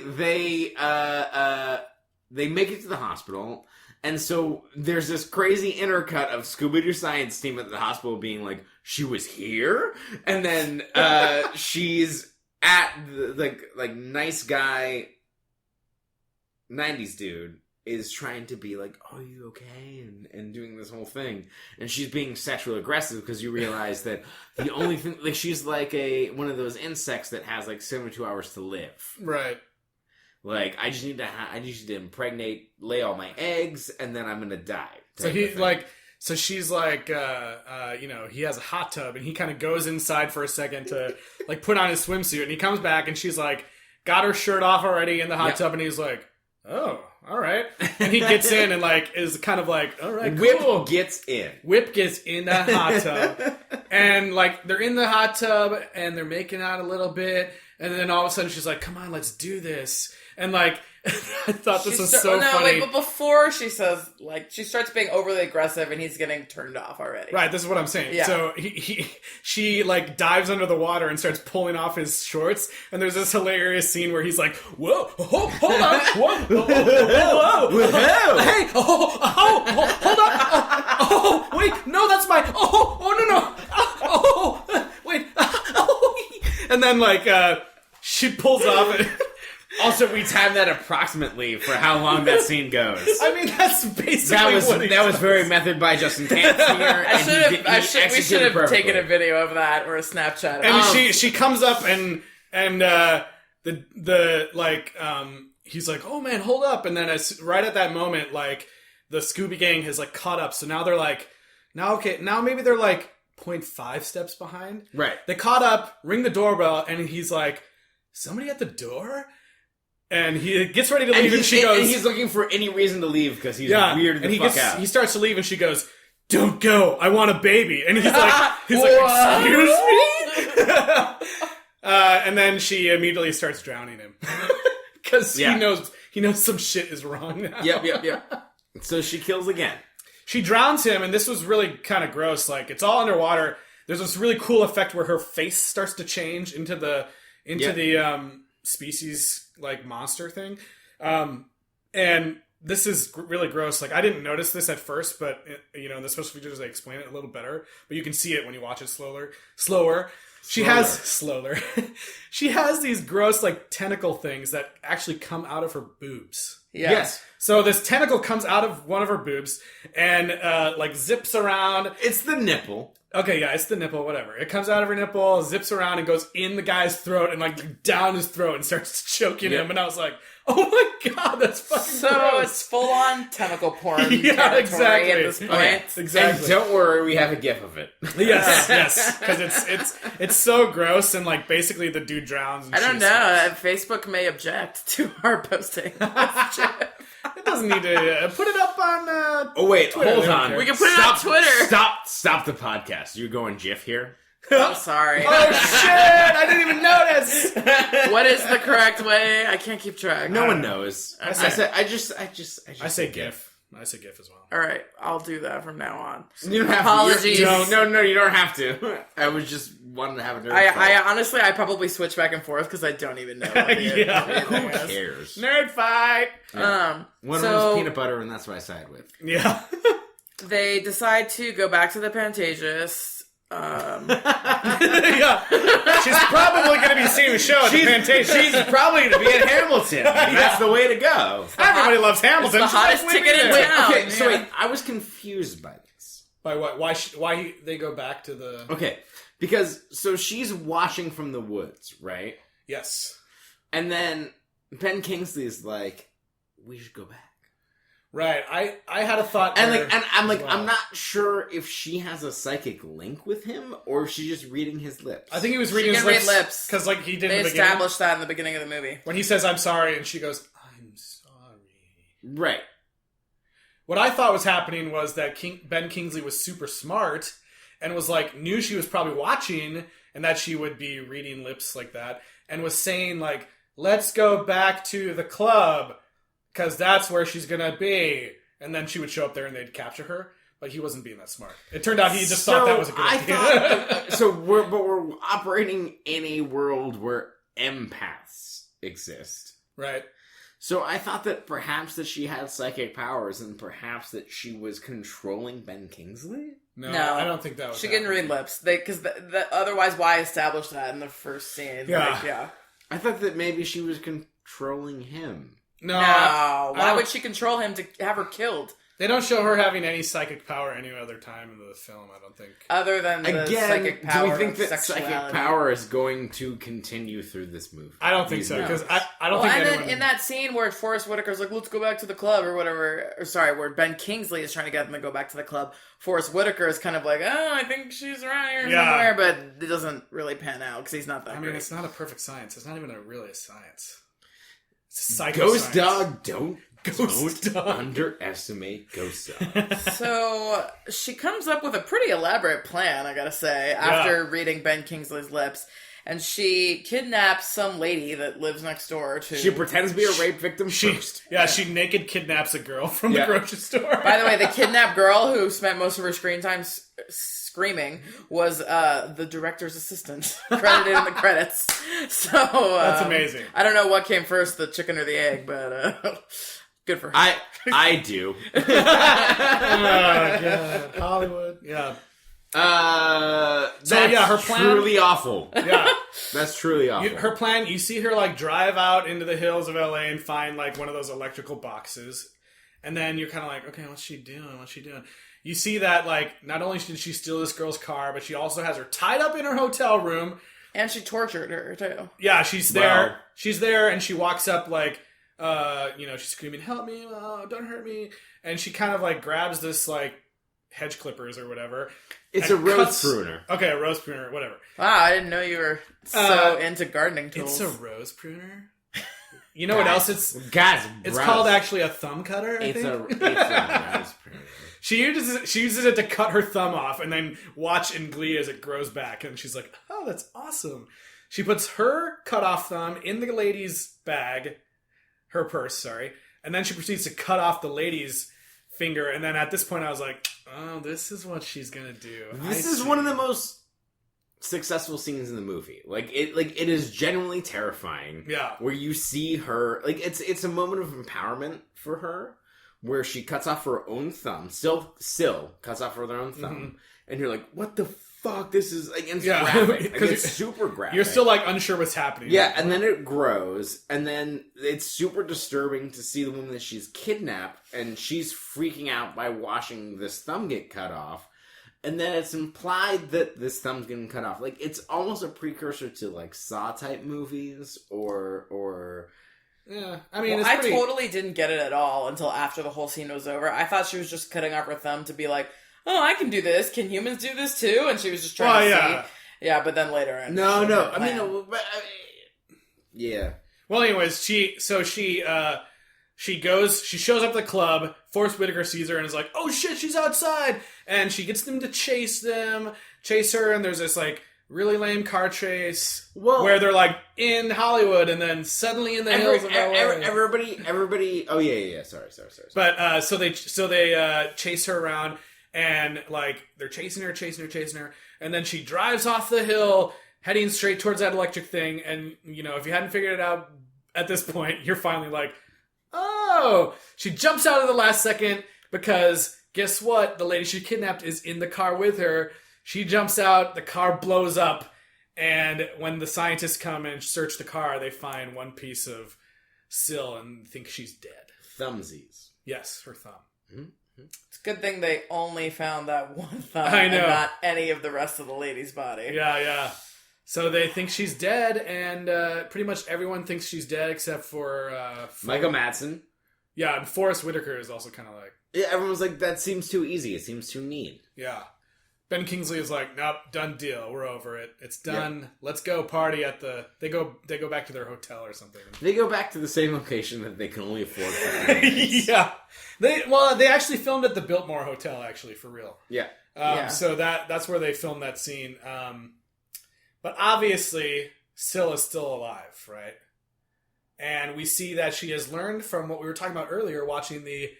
Speaker 3: make it to the hospital. And so there's this crazy intercut of Scooby-Doo science team at the hospital being like, she was here? And then she's at the like nice guy 90s dude is trying to be like, are you okay? And doing this whole thing. And she's being sexually aggressive because you realize that the only thing, like she's like one of those insects that has like 72 hours to live.
Speaker 1: Right.
Speaker 3: Like, I just need to impregnate, lay all my eggs, and then I'm gonna die.
Speaker 1: So she's like, he has a hot tub, and he kind of goes inside for a second to, like, put on his swimsuit, and he comes back, and she's like, got her shirt off already in the hot tub, and he's like, oh, all right. And he gets in and, like, is kind of like, all right, cool.
Speaker 3: Whip gets in.
Speaker 1: Whip gets in that hot tub, and, like, they're in the hot tub, and they're making out a little bit, and then all of a sudden she's like, come on, let's do this. And, like, I thought this was so funny.
Speaker 2: Wait, but before she says, like, she starts being overly aggressive and he's getting turned off already.
Speaker 1: Right, this is what I'm saying. Yeah. So she like, dives under the water and starts pulling off his shorts. And there's this hilarious scene where he's like, whoa, hold on. Whoa. Hey, hold on. Wait, no, that's my, no. Wait. And then, like, she pulls off it.
Speaker 3: Also, we timed that approximately for how long that scene goes.
Speaker 1: I mean, that's basically
Speaker 3: that was very method by Justin Kansinger.
Speaker 2: We should have taken a video of that or a Snapchat.
Speaker 1: And she comes up and he's like, oh man, hold up. And then right at that moment, like, the Scooby Gang has, like, caught up. So now they're like, now maybe they're like 0.5 steps behind.
Speaker 3: Right.
Speaker 1: They caught up, ring the doorbell, and he's like, somebody at the door? And he gets ready to leave, and she goes...
Speaker 3: And he's looking for any reason to leave because he's weirded the fuck out.
Speaker 1: He starts to leave, and she goes, "Don't go, I want a baby." And he's like, "Excuse me?" And then she immediately starts drowning him. Because he knows some shit is wrong now.
Speaker 3: Yep. So she kills again.
Speaker 1: She drowns him, and this was really kind of gross. Like, it's all underwater. There's this really cool effect where her face starts to change into the species, like, monster thing. And this is really gross. Like, I didn't notice this at first, but, in the special features, they explain it a little better. But you can see it when you watch it slower. She has these gross, like, tentacle things that actually come out of her boobs.
Speaker 3: Yes.
Speaker 1: So this tentacle comes out of one of her boobs and, zips around.
Speaker 3: It's the nipple.
Speaker 1: Okay, yeah, it's the nipple, whatever. It comes out of her nipple, zips around, and goes in the guy's throat and, like, down his throat and starts choking him. And I was like, oh my god, that's fucking gross.
Speaker 2: So it's full-on tentacle porn
Speaker 1: yeah, exactly.
Speaker 2: at this point.
Speaker 1: Okay, exactly.
Speaker 3: And don't worry, we have a gif of it.
Speaker 1: Yes. Because it's so gross, and, like, basically the dude drowns. And
Speaker 2: I don't know. Facebook may object to our posting.
Speaker 1: It doesn't need to put it up on Twitter.
Speaker 3: Hold on.
Speaker 2: We can put it on Twitter.
Speaker 3: Stop the podcast. You're going GIF here?
Speaker 2: I'm sorry.
Speaker 1: Oh shit! I didn't even notice.
Speaker 2: What is the correct way? I can't keep track.
Speaker 3: No one knows.
Speaker 1: I say GIF. I say GIF as well.
Speaker 2: All right, I'll do that from now on.
Speaker 3: You don't have
Speaker 2: Apologies.
Speaker 3: To. No, you don't have to. I was just wanting to have a nerd fight.
Speaker 2: I honestly, I probably switch back and forth because I don't even know.
Speaker 3: Who cares?
Speaker 1: Nerd fight.
Speaker 3: One was peanut butter, and that's what I side with.
Speaker 1: Yeah.
Speaker 2: They decide to go back to the Pantages.
Speaker 1: Yeah. She's probably going to be seeing the show at the Pantages.
Speaker 3: She's probably going to be at Hamilton. That's the way to go.
Speaker 1: Everybody loves Hamilton.
Speaker 2: It's the hottest ticket in town.
Speaker 3: Okay, so wait, I was confused by this.
Speaker 1: By what? Why they go back to the...
Speaker 3: Okay, because, so she's watching from the woods, right?
Speaker 1: Yes.
Speaker 3: And then Ben Kingsley's like, we should go back.
Speaker 1: Right. I had a thought.
Speaker 3: And I'm not sure if she has a psychic link with him or if she's just reading his lips.
Speaker 1: I think he was reading his lips. Because, like, he did
Speaker 2: They
Speaker 1: in the beginning.
Speaker 2: established that in the beginning of the movie.
Speaker 1: When he says, "I'm sorry," and she goes, "I'm sorry."
Speaker 3: Right.
Speaker 1: What I thought was happening was that Ben Kingsley was super smart and was like, knew she was probably watching and that she would be reading lips like that and was saying, like, let's go back to the club because that's where she's going to be. And then she would show up there and they'd capture her. But he wasn't being that smart. It turned out he just thought that was a good idea.
Speaker 3: We're operating in a world where empaths exist.
Speaker 1: Right.
Speaker 3: So I thought that perhaps that she had psychic powers and perhaps that she was controlling Ben Kingsley?
Speaker 1: No, I don't think that was
Speaker 2: She couldn't read lips. Because otherwise, why establish that in the first scene?
Speaker 1: Yeah.
Speaker 2: Like, yeah.
Speaker 3: I thought that maybe she was controlling him.
Speaker 1: No.
Speaker 2: Why would she control him to have her killed?
Speaker 1: They don't show her having any psychic power any other time in the film, I don't think.
Speaker 2: Other than the psychic power.
Speaker 3: Do we think
Speaker 2: of
Speaker 3: that
Speaker 2: sexuality.
Speaker 3: psychic power is going to continue through this movie?
Speaker 1: I don't think so, because I don't
Speaker 2: Well,
Speaker 1: think
Speaker 2: and
Speaker 1: anyone...
Speaker 2: then in that scene where Forrest Whitaker's like, let's go back to the club or whatever, where Ben Kingsley is trying to get them to go back to the club, Forrest Whitaker is kind of like, oh, I think she's around here somewhere, but it doesn't really pan out because he's not that great.
Speaker 1: It's not a perfect science. It's not even really a science. It's a psychoscience.
Speaker 3: Ghost dog, don't underestimate Ghost Dog.
Speaker 2: So she comes up with a pretty elaborate plan, I gotta say, after reading Ben Kingsley's lips. And she kidnaps some lady that lives next door to...
Speaker 3: She pretends to be a rape victim first.
Speaker 1: Yeah, she naked kidnaps a girl from the grocery store.
Speaker 2: By the way, the kidnapped girl who spent most of her screen time screaming was the director's assistant, credited in the credits. So
Speaker 1: that's amazing.
Speaker 2: I don't know what came first, the chicken or the egg, but good for her.
Speaker 3: I do.
Speaker 1: Oh, God. Hollywood. Yeah. Her plan...
Speaker 3: truly awful.
Speaker 1: Yeah.
Speaker 3: That's truly awful.
Speaker 1: Her plan, you see her, like, drive out into the hills of LA and find, like, one of those electrical boxes. And then you're kind of like, okay, what's she doing? You see that, like, not only did she steal this girl's car, but she also has her tied up in her hotel room.
Speaker 2: And she tortured her, too.
Speaker 1: Yeah, she's there. Wow. She's there, and she walks up, like, she's screaming, help me, don't hurt me. And she kind of, like, grabs this, like, hedge clippers or whatever.
Speaker 3: It's a rose pruner.
Speaker 1: Okay, a rose pruner, whatever.
Speaker 2: Wow, I didn't know you were so into gardening tools.
Speaker 1: It's a rose pruner. You know what else it's
Speaker 3: Guys,
Speaker 1: it's
Speaker 3: gross.
Speaker 1: called actually a thumb cutter, I
Speaker 3: It's
Speaker 1: think.
Speaker 3: a raspberry.
Speaker 1: She uses it to cut her thumb off and then watch in glee as it grows back, and she's like, "Oh, that's awesome." She puts her cut off thumb in the lady's bag, her purse, sorry, and then she proceeds to cut off the lady's finger, and then at this point I was like, "Oh, this is what she's gonna do."
Speaker 3: This is one of the most successful scenes in the movie. It is genuinely terrifying.
Speaker 1: Yeah.
Speaker 3: Where you see her, it's a moment of empowerment for her, where she cuts off her own thumb, still cuts off her own thumb, and you're like, what the fuck? This is, it's graphic. It's super graphic.
Speaker 1: You're still like unsure what's happening.
Speaker 3: Yeah, and then it grows, and then it's super disturbing to see the woman that she's kidnapped, and she's freaking out by watching this thumb get cut off. And then it's implied that this thumb's getting cut off. Like, it's almost a precursor to, like, Saw-type movies, or...
Speaker 1: Yeah, I mean,
Speaker 2: Well,
Speaker 1: it's pretty...
Speaker 2: I totally didn't get it at all until after the whole scene was over. I thought she was just cutting off her thumb to be like, oh, I can do this. Can humans do this too? And she was just trying to see. Yeah, but then later...
Speaker 3: No. Yeah.
Speaker 1: Well, anyways, she shows up at the club. Forrest Whitaker sees her and is like, "Oh shit, she's outside!" And she gets them to chase her, and there's this like really lame car chase where they're like in Hollywood, and then suddenly in the hills of LA.
Speaker 3: Everybody. Oh yeah. Sorry.
Speaker 1: But so they chase her around, and like they're chasing her, and then she drives off the hill, heading straight towards that electric thing. And you know, if you hadn't figured it out at this point, you're finally like, oh, she jumps out of the last second because guess what? The lady she kidnapped is in the car with her. She jumps out, the car blows up, and when the scientists come and search the car, they find one piece of Syl and think she's dead.
Speaker 3: Thumbsies.
Speaker 1: Yes, her thumb.
Speaker 3: Mm-hmm.
Speaker 2: It's a good thing they only found that one thumb
Speaker 1: I know.
Speaker 2: and not any of the rest of the lady's body.
Speaker 1: Yeah. So they think she's dead, and pretty much everyone thinks she's dead except for...
Speaker 3: Michael Madsen.
Speaker 1: Yeah, and Forrest Whitaker is also kind of like...
Speaker 3: Yeah, everyone's like, that seems too easy. It seems too neat.
Speaker 1: Yeah. Ben Kingsley is like, nope, done deal. We're over it. It's done. Yep. Let's go party at the... They go back to their hotel or something.
Speaker 3: They go back to the same location that they can only afford for
Speaker 1: Yeah. They actually filmed at the Biltmore Hotel, actually, for real.
Speaker 3: Yeah.
Speaker 1: So that's where they filmed that scene. But obviously, Syl is still alive, right? And we see that she has learned from what we were talking about earlier, watching the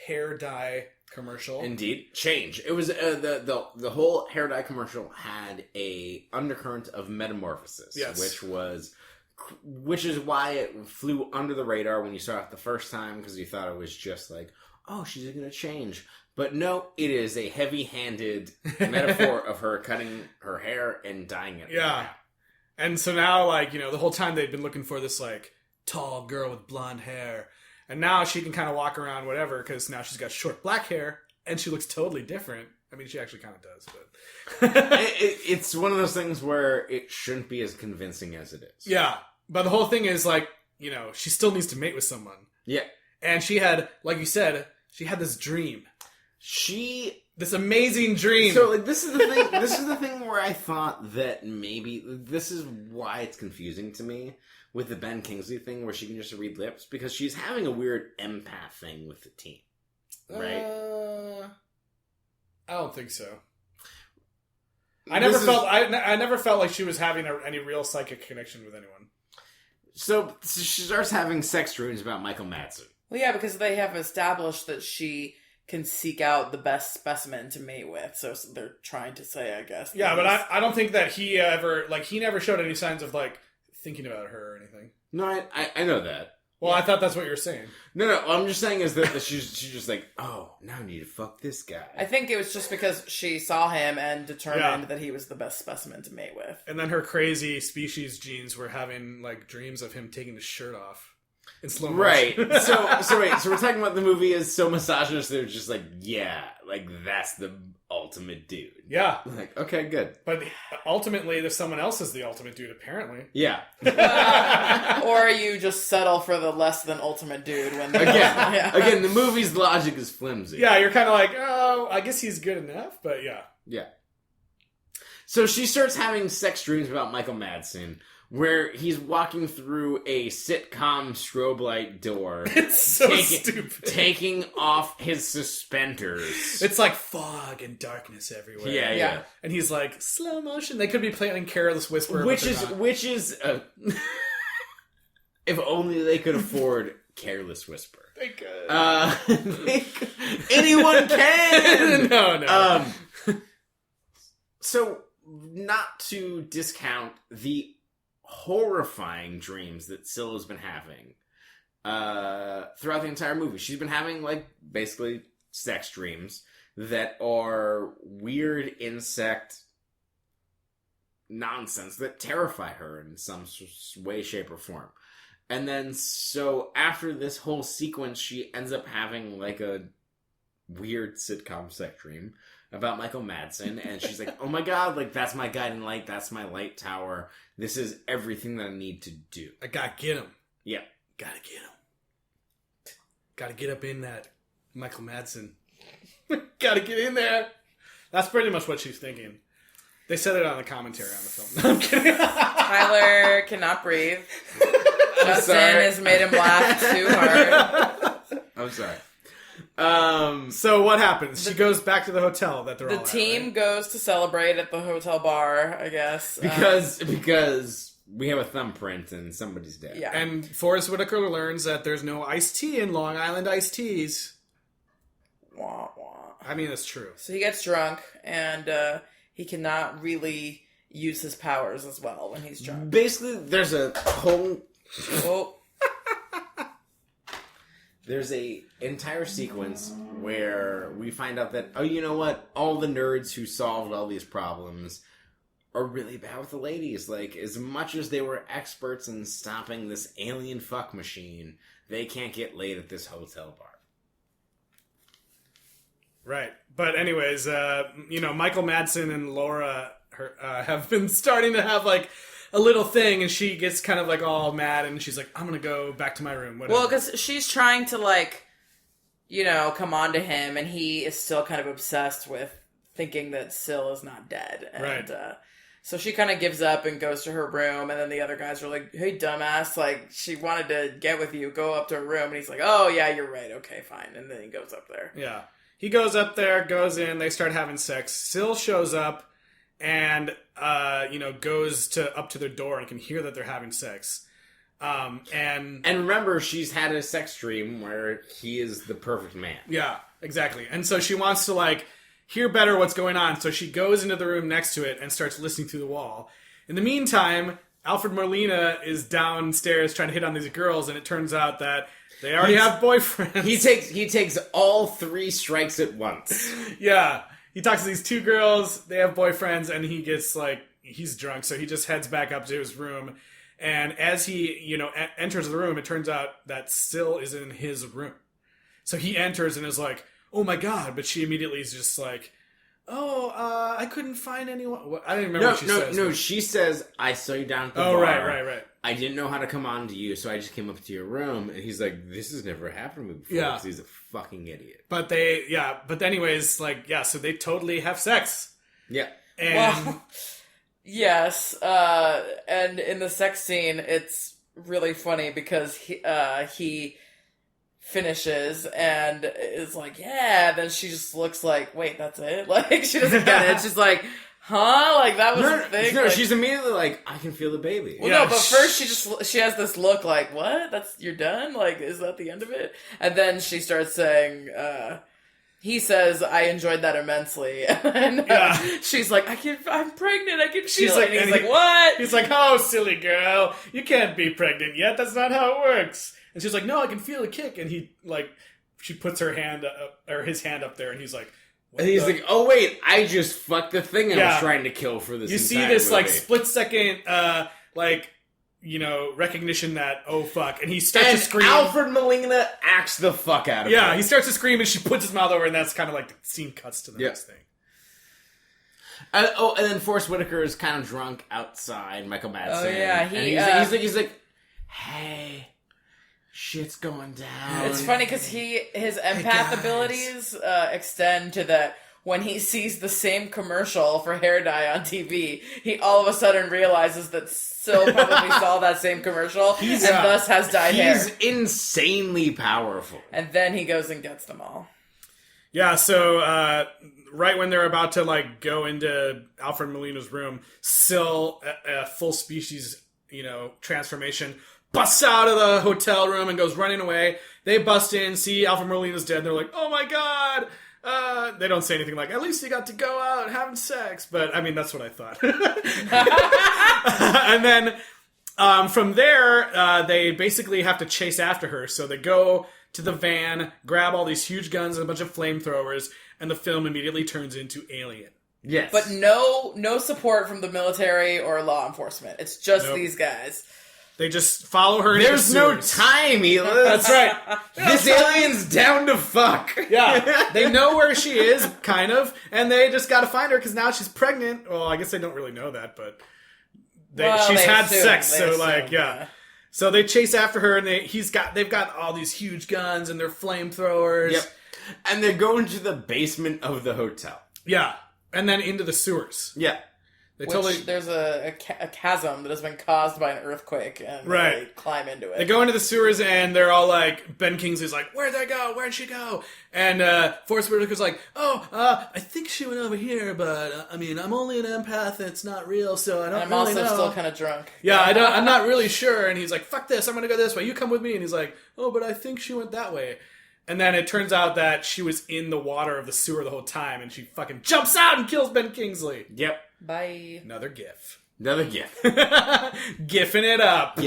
Speaker 1: hair dye commercial.
Speaker 3: Indeed. Change. It was the whole hair dye commercial had a undercurrent of metamorphosis.
Speaker 1: Yes.
Speaker 3: Which is why it flew under the radar when you saw it the first time, because you thought it was just like, oh, she's going to change. But no, it is a heavy-handed metaphor of her cutting her hair and dyeing it.
Speaker 1: Yeah. And so now, like, you know, the whole time they've been looking for this, like, tall girl with blonde hair. And now she can kind of walk around whatever, because now she's got short black hair, and she looks totally different. I mean, she actually kind of does, but...
Speaker 3: It's one of those things where it shouldn't be as convincing as it is.
Speaker 1: Yeah. But the whole thing is, like, you know, she still needs to mate with someone.
Speaker 3: Yeah.
Speaker 1: And she had, like you said, she had this dream. This amazing dream.
Speaker 3: So, like, this is the thing. This is the thing where I thought that maybe this is why it's confusing to me with the Ben Kingsley thing, where she can just read lips, because she's having a weird empath thing with the team, right?
Speaker 1: I don't think so. I never felt like she was having any real psychic connection with anyone.
Speaker 3: So she starts having sex dreams about Michael Madsen.
Speaker 2: Well, yeah, because they have established that she can seek out the best specimen to mate with, so they're trying to say, I guess.
Speaker 1: Yeah, but I don't think that he never showed any signs of, like, thinking about her or anything.
Speaker 3: No, I know that.
Speaker 1: Well, yeah. I thought that's what you were saying.
Speaker 3: No, what I'm just saying is that she's just like, oh, now I need to fuck this guy.
Speaker 2: I think it was just because she saw him and determined that he was the best specimen to mate with.
Speaker 1: And then her crazy species genes were having, like, dreams of him taking his shirt off. In slow motion.
Speaker 3: Right. So we're talking about the movie is so misogynist. They're just like, yeah, like that's the ultimate dude.
Speaker 1: Yeah.
Speaker 3: Like, okay, good.
Speaker 1: But ultimately, there's someone else is the ultimate dude. Apparently.
Speaker 3: Yeah.
Speaker 2: Or you just settle for the less than ultimate dude when
Speaker 3: again, the movie's logic is flimsy.
Speaker 1: Yeah, you're kind of like, oh, I guess he's good enough. But yeah.
Speaker 3: Yeah. So she starts having sex dreams about Michael Madsen, where he's walking through a sitcom strobe light door.
Speaker 1: It's so stupid.
Speaker 3: Taking off his suspenders.
Speaker 1: It's like fog and darkness everywhere.
Speaker 3: Yeah.
Speaker 1: And he's like, slow motion. They could be playing Careless Whisper.
Speaker 3: Which is if only they could afford Careless Whisper.
Speaker 1: They could.
Speaker 3: Anyone can!
Speaker 1: No.
Speaker 3: So, not to discount the horrifying dreams that Scylla's been having throughout the entire movie. She's been having, like, basically sex dreams that are weird insect nonsense that terrify her in some way, shape, or form. And then, so after this whole sequence, she ends up having, like, a weird sitcom sex dream about Michael Madsen, and she's like, oh my god, like, that's my guiding light, that's my light tower, this is everything that I need to do.
Speaker 1: I gotta get him.
Speaker 3: Yeah.
Speaker 1: Gotta get him. Gotta get up in that Michael Madsen. Gotta get in there. That's pretty much what she's thinking. They said it on the commentary on the film. No, I'm kidding.
Speaker 2: Tyler cannot breathe. Justin
Speaker 3: sorry.
Speaker 2: has made him laugh too hard.
Speaker 3: I'm sorry.
Speaker 1: So what happens? She goes back to the hotel that they're all
Speaker 2: The
Speaker 1: at,
Speaker 2: team
Speaker 1: right?
Speaker 2: goes to celebrate at the hotel bar, I guess.
Speaker 3: Because we have a thumbprint and somebody's dead.
Speaker 2: Yeah.
Speaker 1: And Forrest Whitaker learns that there's no iced tea in Long Island iced teas.
Speaker 2: Wah, wah.
Speaker 1: I mean, that's true.
Speaker 2: So he gets drunk, and he cannot really use his powers as well when he's drunk.
Speaker 3: Basically, there's a whole...
Speaker 2: Oh,
Speaker 3: There's a entire sequence where we find out that, oh, you know what? All the nerds who solved all these problems are really bad with the ladies. Like, as much as they were experts in stopping this alien fuck machine, they can't get laid at this hotel bar.
Speaker 1: Right. But anyways, Michael Madsen and Laura have been starting to have, like, a little thing, and she gets kind of, like, all mad, and she's like, I'm gonna go back to my room. Whatever.
Speaker 2: well, because she's trying to, like, come on to him, and he is still kind of obsessed with thinking that Syl is not dead. And,
Speaker 1: Right.
Speaker 2: So she kind of gives up and goes to her room, and then the other guys are like, hey, dumbass, like, she wanted to get with you, go up to her room, and he's like, oh, yeah, you're right, okay, fine, and then he goes up there.
Speaker 1: Yeah. He goes up there, goes in, they start having sex. Syl shows up and, goes up to their door and can hear that they're having sex. And
Speaker 3: remember, she's had a sex dream where he is the perfect man.
Speaker 1: yeah, exactly. And so she wants to, like, hear better what's going on. So she goes into the room next to it and starts listening through the wall. In the meantime, Alfred Molina is downstairs trying to hit on these girls, and it turns out that they already have boyfriends.
Speaker 3: He takes all three strikes at once.
Speaker 1: Yeah. He talks to these two girls, they have boyfriends, and he gets, like, he's drunk, so he just heads back up to his room. And as he, enters the room, it turns out that Syl is in his room. So he enters and is like, oh my god, but she immediately is just like, I couldn't find anyone. I don't remember what she says.
Speaker 3: No, she says, I saw you down at the bar.
Speaker 1: Oh, right.
Speaker 3: I didn't know how to come on to you, so I just came up to your room. And he's like, this has never happened to me before.
Speaker 1: Yeah.
Speaker 3: Because he's a fucking idiot.
Speaker 1: But anyways, like, yeah, so they totally have sex.
Speaker 3: Yeah.
Speaker 1: And
Speaker 2: Well, yes, and in the sex scene, it's really funny because he finishes and is like, yeah, then she just looks like, wait, that's it? Like, she doesn't get it. She's like, huh? Like, that was the thing?
Speaker 3: No,
Speaker 2: like,
Speaker 3: she's immediately like, I can feel the baby.
Speaker 2: well,
Speaker 1: Yeah,
Speaker 2: no, but first she has this look like, what? You're done? Like, is that the end of it? And then she starts saying, he says, I enjoyed that immensely. And she's like, I'm pregnant, I can feel it. And he's like, what?
Speaker 1: He's like, oh, silly girl, you can't be pregnant yet. That's not how it works. And she's like, no, I can feel a kick. And she puts her hand up, or his hand up there, and he's like, what
Speaker 3: And he's
Speaker 1: the-
Speaker 3: like, oh wait, I just fucked the thing I was trying to kill for this
Speaker 1: You see
Speaker 3: entire
Speaker 1: this, like,
Speaker 3: movie."
Speaker 1: split second, recognition that, oh fuck. And he starts
Speaker 3: And
Speaker 1: to scream.
Speaker 3: Alfred Molina acts the fuck out of
Speaker 1: Yeah,
Speaker 3: it.
Speaker 1: he starts to scream, and she puts his mouth over, and that's kind of like the scene cuts to the next thing.
Speaker 3: And then Forrest Whitaker is kind of drunk outside. Michael Madsen.
Speaker 2: Oh, yeah,
Speaker 3: and he's like, hey, shit's going down.
Speaker 2: It's funny because his empath
Speaker 1: guys.
Speaker 2: abilities extend to that when he sees the same commercial for hair dye on TV, he all of a sudden realizes that Syl probably saw that same commercial and thus has dyed hair.
Speaker 3: He's insanely powerful.
Speaker 2: And then he goes and gets them all.
Speaker 1: Yeah, so right when they're about to like go into Alfred Molina's room, Syl, a full species, transformation, busts out of the hotel room and goes running away. They bust in, see Alfred Molina's dead, and they're like, "Oh my god!" They don't say anything like, "At least he got to go out having sex," but I mean that's what I thought. And then from there, they basically have to chase after her. So they go to the van, grab all these huge guns and a bunch of flamethrowers, and the film immediately turns into Alien.
Speaker 2: Yes. But no support from the military or law enforcement. It's just these guys.
Speaker 1: They just follow her into the
Speaker 3: There's no
Speaker 1: sewers.
Speaker 3: time, Eliz.
Speaker 1: That's right.
Speaker 3: This alien's down to fuck.
Speaker 1: Yeah. They know where she is, kind of, and they just gotta find her because now she's pregnant. Well, I guess they don't really know that, but she's had sex, so like, yeah. So they chase after her, and they've got all these huge guns and their flamethrowers.
Speaker 3: Yep. And they're going to the basement of the hotel.
Speaker 1: Yeah. And then into the sewers.
Speaker 3: Yeah.
Speaker 2: There's a chasm that has been caused by an earthquake, and they climb into it.
Speaker 1: They go into the sewers, and they're all like, Ben Kingsley's like, "Where'd they go? Where'd she go?" And Forrest Whitaker's like, I think she went over here, but I mean, I'm only an empath, and it's not real, so I don't
Speaker 2: I'm
Speaker 1: really know.
Speaker 2: also still kind of drunk.
Speaker 1: Yeah, I'm not really sure. And he's like, "Fuck this, I'm gonna go this way. You come with me." And he's like, "Oh, but I think she went that way." And then it turns out that she was in the water of the sewer the whole time, and she fucking jumps out and kills Ben Kingsley.
Speaker 3: Yep.
Speaker 2: Bye.
Speaker 1: Another gif.
Speaker 3: Giffing
Speaker 1: it up.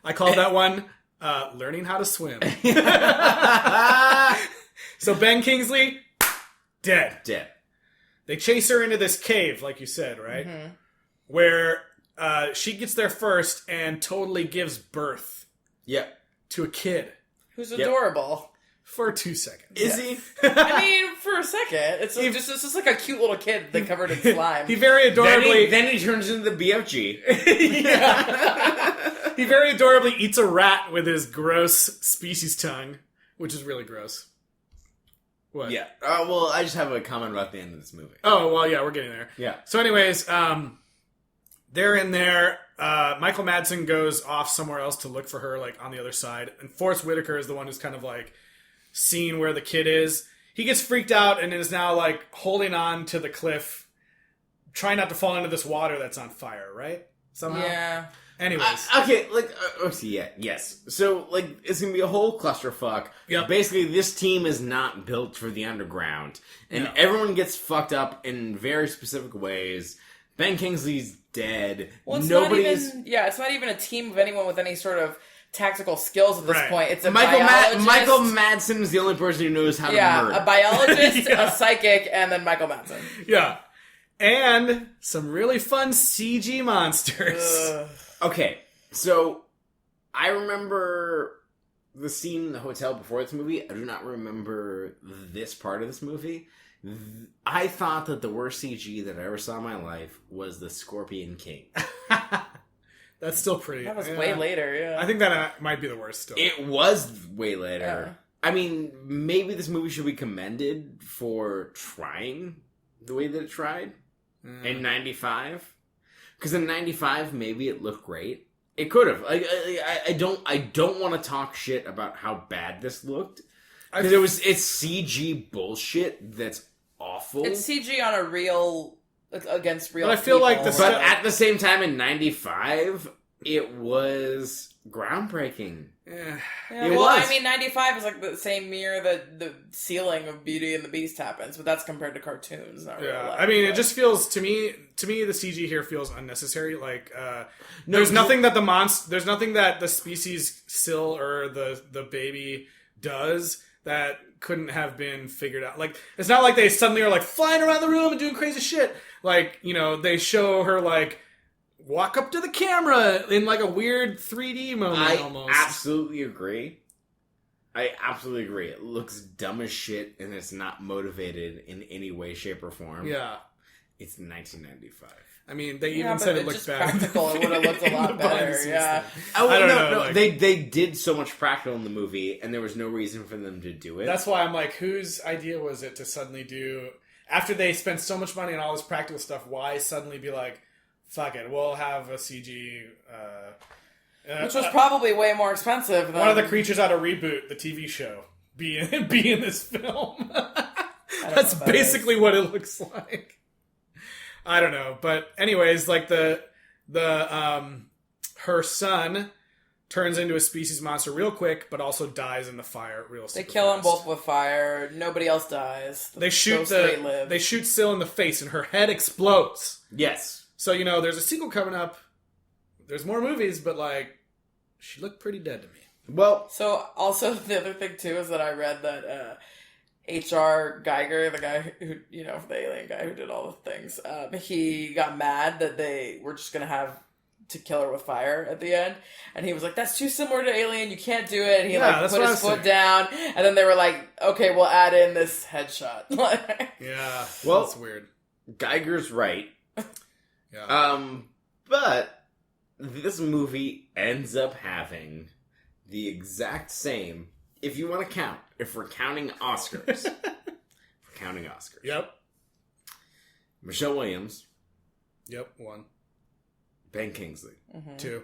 Speaker 1: I call that one learning how to swim. So Ben Kingsley, dead. They chase her into this cave, like you said, right? Mm-hmm. Where she gets there first and totally gives birth.
Speaker 3: Yep.
Speaker 1: To a kid.
Speaker 2: Who's adorable.
Speaker 1: For 2 seconds.
Speaker 3: Is he?
Speaker 2: I mean, for a second. It's just like a cute little kid that covered in slime.
Speaker 1: He very adorably...
Speaker 3: Then he turns into the BFG.
Speaker 1: Yeah. He very adorably eats a rat with his gross species tongue, which is really gross. What?
Speaker 3: Yeah. Well, I just have a comment about the end of this movie.
Speaker 1: Oh, well, yeah, we're getting there.
Speaker 3: Yeah.
Speaker 1: So anyways, they're in there. Michael Madsen goes off somewhere else to look for her, like, on the other side. And Forrest Whitaker is the one who's kind of, like, seeing where the kid is. He gets freaked out and is now, like, holding on to the cliff, trying not to fall into this water that's on fire, right? Somehow?
Speaker 2: Yeah.
Speaker 1: Anyways.
Speaker 3: Okay, like, yes. So, like, it's gonna be a whole clusterfuck.
Speaker 1: Yep.
Speaker 3: Basically, this team is not built for the underground. And everyone gets fucked up in very specific ways. Ben Kingsley's dead.
Speaker 2: Well, it's not even a team of anyone with any sort of tactical skills at this point. It's a biologist.
Speaker 3: Michael Madsen is the only person who knows how to murder.
Speaker 2: A biologist, a psychic, and then Michael Madsen.
Speaker 1: Yeah. And some really fun CG monsters.
Speaker 3: Okay, so I remember the scene in the hotel before this movie. I do not remember this part of this movie. I thought that the worst CG that I ever saw in my life was the Scorpion King.
Speaker 1: That's still pretty...
Speaker 2: That was way later, yeah.
Speaker 1: I think that might be the worst still.
Speaker 3: It was way later.
Speaker 2: Yeah.
Speaker 3: I mean, maybe this movie should be commended for trying the way that it tried in 95. Because in 95, maybe it looked great. It could have. I don't want to talk shit about how bad this looked. Because it's CG bullshit that's awful.
Speaker 2: It's CG on a real... against real
Speaker 1: But I feel
Speaker 2: people.
Speaker 1: like
Speaker 3: But at the same time, in 95, it was groundbreaking.
Speaker 1: Yeah.
Speaker 2: Yeah, well, I mean, 95 is like the same year that the ceiling of Beauty and the Beast happens, but that's compared to cartoons, not real life.
Speaker 1: I mean, it just feels to me the CG here feels unnecessary. Like, there's nothing that the species Syl or the baby does that couldn't have been figured out. Like, it's not like they suddenly are like flying around the room and doing crazy shit. Like, they show her like walk up to the camera in like a weird 3D moment almost.
Speaker 3: I absolutely agree. It looks dumb as shit and it's not motivated in any way, shape, or form.
Speaker 1: Yeah.
Speaker 3: It's 1995.
Speaker 1: I mean, they even said it looked bad.
Speaker 2: Practical, it would have looked a lot better, yeah.
Speaker 3: I don't know. Like, they did so much practical in the movie and there was no reason for them to do it.
Speaker 1: That's why I'm like, whose idea was it to suddenly do... after they spent so much money on all this practical stuff, why suddenly be like, fuck it, we'll have a CG...
Speaker 2: which was probably way more expensive than...
Speaker 1: One of the creatures out of Reboot, the TV show, be in this film. That's basically what it looks like. I don't know. But anyways, like her son turns into a species monster real quick, but also dies in the fire real
Speaker 2: They
Speaker 1: super
Speaker 2: kill them
Speaker 1: fast.
Speaker 2: both with fire. Nobody else dies.
Speaker 1: They shoot
Speaker 2: live.
Speaker 1: They shoot Syl in the face, and her head explodes.
Speaker 3: Yes.
Speaker 1: So there's a sequel coming up. There's more movies, but like, she looked pretty dead to me.
Speaker 3: Well,
Speaker 2: So also the other thing too is that I read that H.R. Geiger, the guy who the alien guy who did all the things, he got mad that they were just gonna have to kill her with fire at the end, and he was like, "That's too similar to Alien. You can't do it." And he put his foot down, and then they were like, "Okay, we'll add in this headshot."
Speaker 1: Yeah,
Speaker 3: well,
Speaker 1: that's weird.
Speaker 3: Geiger's right.
Speaker 1: Yeah.
Speaker 3: But this movie ends up having the exact same. If you want to count, if we're counting Oscars,
Speaker 1: Yep.
Speaker 3: Michelle Williams,
Speaker 1: Yep. 1,
Speaker 3: Ben Kingsley,
Speaker 1: 2,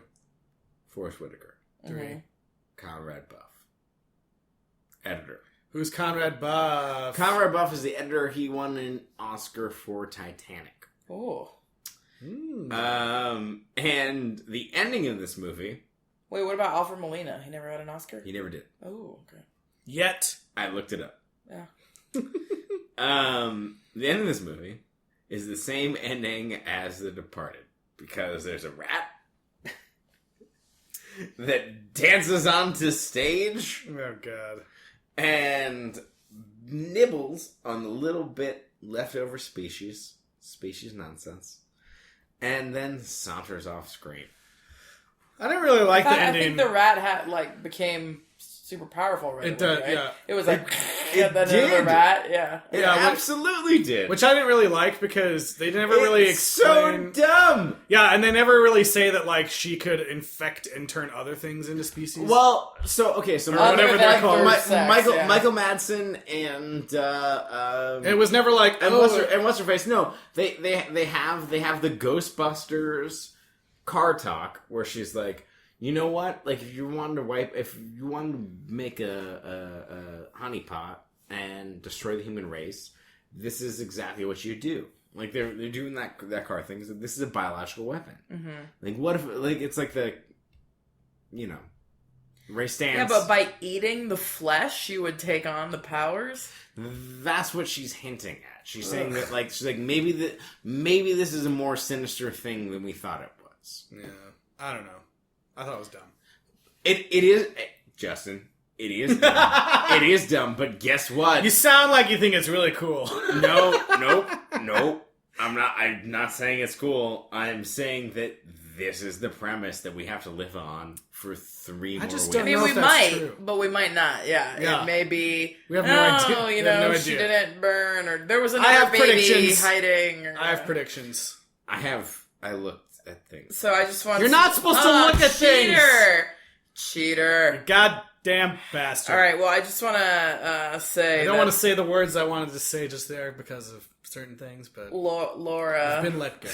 Speaker 3: Forrest Whitaker,
Speaker 1: 3.
Speaker 3: Conrad Buff, editor.
Speaker 1: Who's Conrad Buff?
Speaker 3: Conrad Buff is the editor. He won an Oscar for Titanic.
Speaker 2: Oh.
Speaker 3: And the ending of this movie,
Speaker 2: Wait, what about Alfred Molina? He never had an Oscar?
Speaker 3: he never did.
Speaker 2: Oh, okay.
Speaker 1: Yet.
Speaker 3: I looked it up.
Speaker 2: Yeah.
Speaker 3: The end of this movie is the same ending as The Departed, because there's a rat that dances onto stage
Speaker 1: Oh, God.
Speaker 3: and nibbles on the little bit leftover species nonsense, and then saunters off screen.
Speaker 1: I didn't really like the
Speaker 2: I
Speaker 1: ending.
Speaker 2: think the rat had became super powerful right
Speaker 1: It does,
Speaker 2: away, right?
Speaker 1: yeah.
Speaker 2: It was like
Speaker 3: it
Speaker 2: the
Speaker 3: did.
Speaker 2: rat, yeah.
Speaker 3: It
Speaker 1: Yeah,
Speaker 3: absolutely did.
Speaker 1: Which I didn't really like because they never really
Speaker 3: It's so
Speaker 1: explain...
Speaker 3: dumb.
Speaker 1: Yeah, and they never really say that, like, she could infect and turn other things into species.
Speaker 3: Well, so
Speaker 2: Other
Speaker 1: whatever
Speaker 2: than
Speaker 1: they're called.
Speaker 2: third sex,
Speaker 3: Michael
Speaker 2: yeah.
Speaker 3: Michael Madsen and
Speaker 1: it was never like,
Speaker 3: and
Speaker 1: oh,
Speaker 3: what's her face? No, they have the Ghostbusters car talk where she's like, you know what? Like, if you wanted to make a honeypot and destroy the human race, this is exactly what you do. Like, they're doing that car thing. This is a biological weapon. Mm-hmm. Like, what if it's like the, Ray Stantz.
Speaker 2: Yeah, but by eating the flesh, you would take on the powers?
Speaker 3: That's what she's hinting at. She's saying that, maybe this is a more sinister thing than we thought it was.
Speaker 1: yeah, I don't know. I thought it was dumb.
Speaker 3: It is, Justin. It is dumb. It is dumb. But guess what?
Speaker 1: You sound like you think it's really cool.
Speaker 3: Nope. I'm not saying it's cool. I'm saying that this is the premise that we have to live on for 3 more weeks.
Speaker 1: don't
Speaker 2: I mean,
Speaker 1: know
Speaker 2: we
Speaker 1: if that's
Speaker 2: might,
Speaker 1: true.
Speaker 2: but we might not. Yeah. It may be.
Speaker 1: We have no idea. We have no
Speaker 2: she
Speaker 1: idea.
Speaker 2: didn't burn, or there was
Speaker 1: I
Speaker 2: another
Speaker 1: have
Speaker 2: baby
Speaker 1: predictions.
Speaker 2: hiding. Or,
Speaker 1: I have predictions.
Speaker 3: I looked at things.
Speaker 2: So I just want.
Speaker 1: You're not supposed to look at things.
Speaker 2: Cheater.
Speaker 1: Goddamn bastard.
Speaker 2: All right. Well, I just want to say.
Speaker 1: I don't want to say the words I wanted to say just there because of certain things, but
Speaker 2: Laura.
Speaker 1: I've been let go.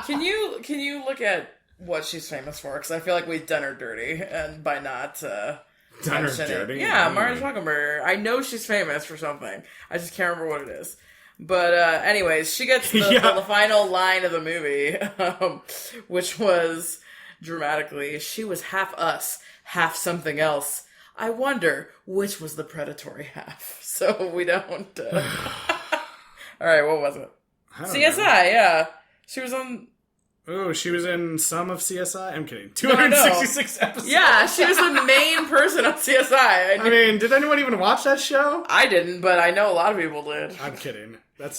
Speaker 2: Can you look at what she's famous for? Because I feel like we've done her dirty, and by not
Speaker 3: Done her
Speaker 2: mentioning-
Speaker 3: dirty?
Speaker 2: Yeah,
Speaker 3: Mm.
Speaker 2: Marge Zuckerberg. I know she's famous for something. I just can't remember what it is. But anyways, she gets the final line of the movie, which was dramatically, she was half us, half something else. I wonder which was the predatory half. So we don't. All right, what was it? CSI, yeah. She was on.
Speaker 1: Oh, she was in some of CSI? I'm kidding. 266 episodes.
Speaker 2: Yeah, she was the main person on CSI.
Speaker 1: I mean, did anyone even watch that show?
Speaker 2: I didn't, but I know a lot of people did.
Speaker 1: I'm kidding. That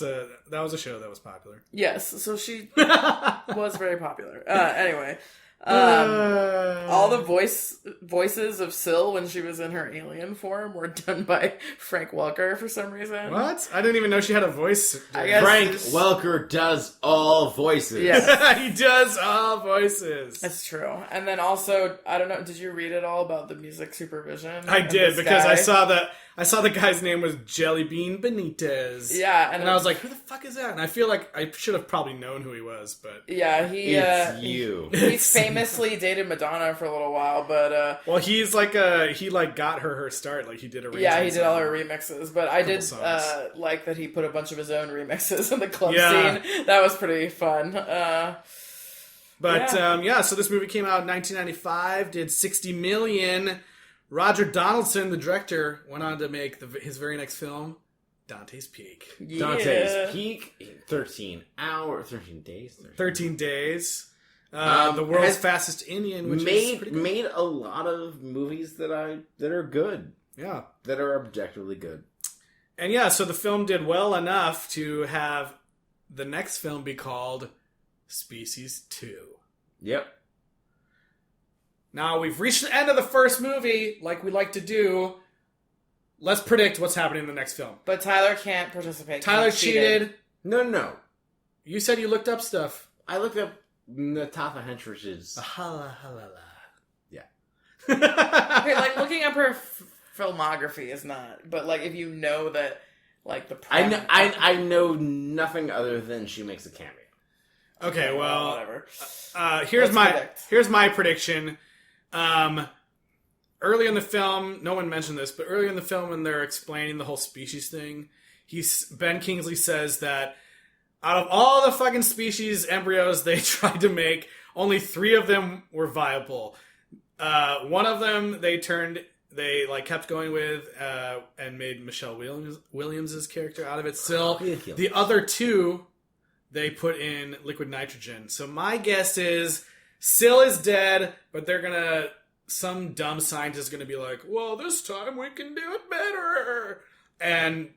Speaker 1: was a show that was popular.
Speaker 2: Yes, so she was very popular. Anyway, all the voices of Syl when she was in her alien form were done by Frank Welker for some reason.
Speaker 1: What? I didn't even know she had a voice.
Speaker 2: I guess
Speaker 3: Frank
Speaker 2: it's-
Speaker 3: Welker does all voices.
Speaker 2: Yeah.
Speaker 1: He does all voices.
Speaker 2: That's true. And then also, I don't know, did you read at all about the music supervision?
Speaker 1: I
Speaker 2: of
Speaker 1: did
Speaker 2: this
Speaker 1: because
Speaker 2: guy?
Speaker 1: I I saw the guy's name was Jellybean Benitez.
Speaker 2: Yeah,
Speaker 1: and I was like, who the fuck is that? And I feel like I should have probably known who he was, but
Speaker 2: yeah,
Speaker 3: It's you.
Speaker 2: He famously dated Madonna for a little while, but
Speaker 1: well, he's like he like got her start. Like he did a
Speaker 2: yeah, he did all her remixes. But I did
Speaker 1: songs.
Speaker 2: like that he put a bunch of his own remixes in the club
Speaker 1: Yeah.
Speaker 2: scene. That was pretty fun.
Speaker 1: But
Speaker 2: Yeah.
Speaker 1: so this movie came out in 1995, did 60 million. Roger Donaldson, the director, went on to make his very next film, Dante's Peak.
Speaker 2: Yeah.
Speaker 3: Dante's Peak, 13 days.
Speaker 1: 13 Days. The world's
Speaker 3: has
Speaker 1: fastest Indian, which is pretty good.
Speaker 3: made a lot of movies that are good.
Speaker 1: Yeah.
Speaker 3: That are objectively good.
Speaker 1: And yeah, so the film did well enough to have the next film be called Species 2.
Speaker 3: Yep.
Speaker 1: Now, we've reached the end of the first movie, like we like to do. Let's predict what's happening in the next film.
Speaker 2: But Tyler can't participate.
Speaker 1: Tyler
Speaker 2: He
Speaker 1: cheated.
Speaker 3: No.
Speaker 1: You said you looked up stuff.
Speaker 3: I looked up Natasha Henstridge's.
Speaker 1: Hala, hala,
Speaker 3: Yeah.
Speaker 2: Okay, like looking up her filmography is not. But like if you know that, like the
Speaker 3: I know nothing other than she makes a cameo.
Speaker 1: Okay, well,
Speaker 2: whatever.
Speaker 1: here's
Speaker 2: Let's
Speaker 1: my prediction. Early in the film, no one mentioned this, but early in the film when they're explaining the whole species thing, Ben Kingsley says that out of all the fucking species embryos they tried to make, only 3 of them were viable. One of them they kept going with and made Michelle Williams' character out of it. Still, the other 2 they put in liquid nitrogen. So my guess is Syl is dead, but some dumb scientist is gonna be like, well, this time we can do it better, and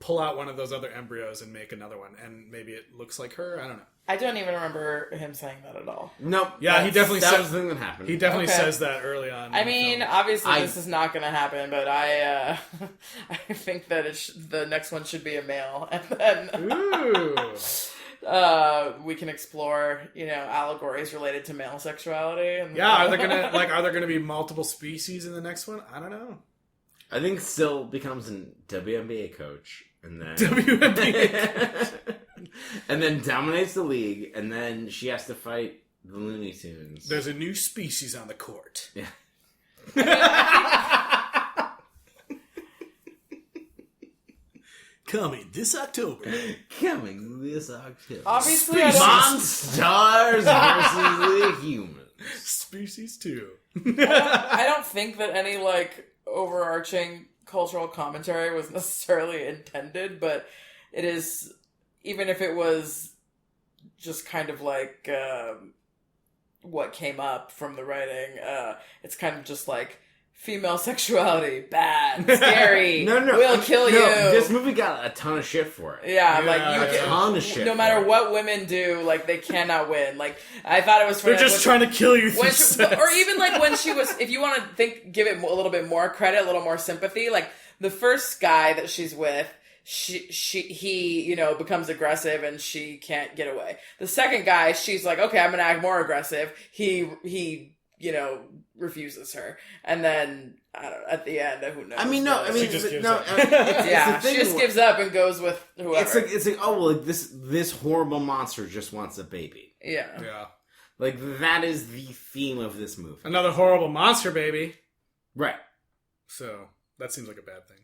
Speaker 1: pull out one of those other embryos and make another one, and maybe it looks like her. I don't know.
Speaker 2: I don't even remember him saying that at all.
Speaker 3: Nope.
Speaker 1: Yeah, he definitely
Speaker 3: that
Speaker 1: said
Speaker 3: was the thing that happened.
Speaker 1: He definitely
Speaker 2: Okay.
Speaker 1: says that early on.
Speaker 2: I
Speaker 1: in the
Speaker 2: mean,
Speaker 1: film.
Speaker 2: obviously this is not going to happen, but I I think that the next one should be a male, and then
Speaker 1: Ooh.
Speaker 2: we can explore, allegories related to male sexuality. And
Speaker 1: Yeah, are there gonna be multiple species in the next one? I don't know.
Speaker 3: I think Syl becomes a WNBA coach, and then
Speaker 1: WNBA.
Speaker 3: and then dominates the league, and then she has to fight the Looney Tunes.
Speaker 1: There's a new species on the court.
Speaker 3: Yeah.
Speaker 1: Coming this October.
Speaker 3: Coming this October.
Speaker 2: obviously,
Speaker 3: Monstars versus the humans.
Speaker 1: Species 2.
Speaker 2: I don't think that any overarching cultural commentary was necessarily intended, but it is, even if it was just kind of what came up from the writing, it's kind of just female sexuality, bad, scary, we'll kill you.
Speaker 3: This movie got a ton of shit for it.
Speaker 2: Yeah,
Speaker 3: a ton of shit.
Speaker 2: no matter what women do, they cannot win. I thought it was funny.
Speaker 1: They're just trying to kill you through
Speaker 2: When
Speaker 1: sex.
Speaker 2: or even when she was, if you want to give it a little bit more credit, a little more sympathy, the first guy that she's with, he becomes aggressive and she can't get away. The second guy, she's like, okay, I'm gonna act more aggressive. He refuses her, and then I don't know, at the end, who knows?
Speaker 1: She just gives up.
Speaker 2: Yeah, she just gives up and goes with whoever.
Speaker 3: This horrible monster just wants a baby.
Speaker 2: Yeah.
Speaker 1: Yeah.
Speaker 3: That is the theme of this movie.
Speaker 1: Another horrible monster baby.
Speaker 3: Right.
Speaker 1: So that seems like a bad thing.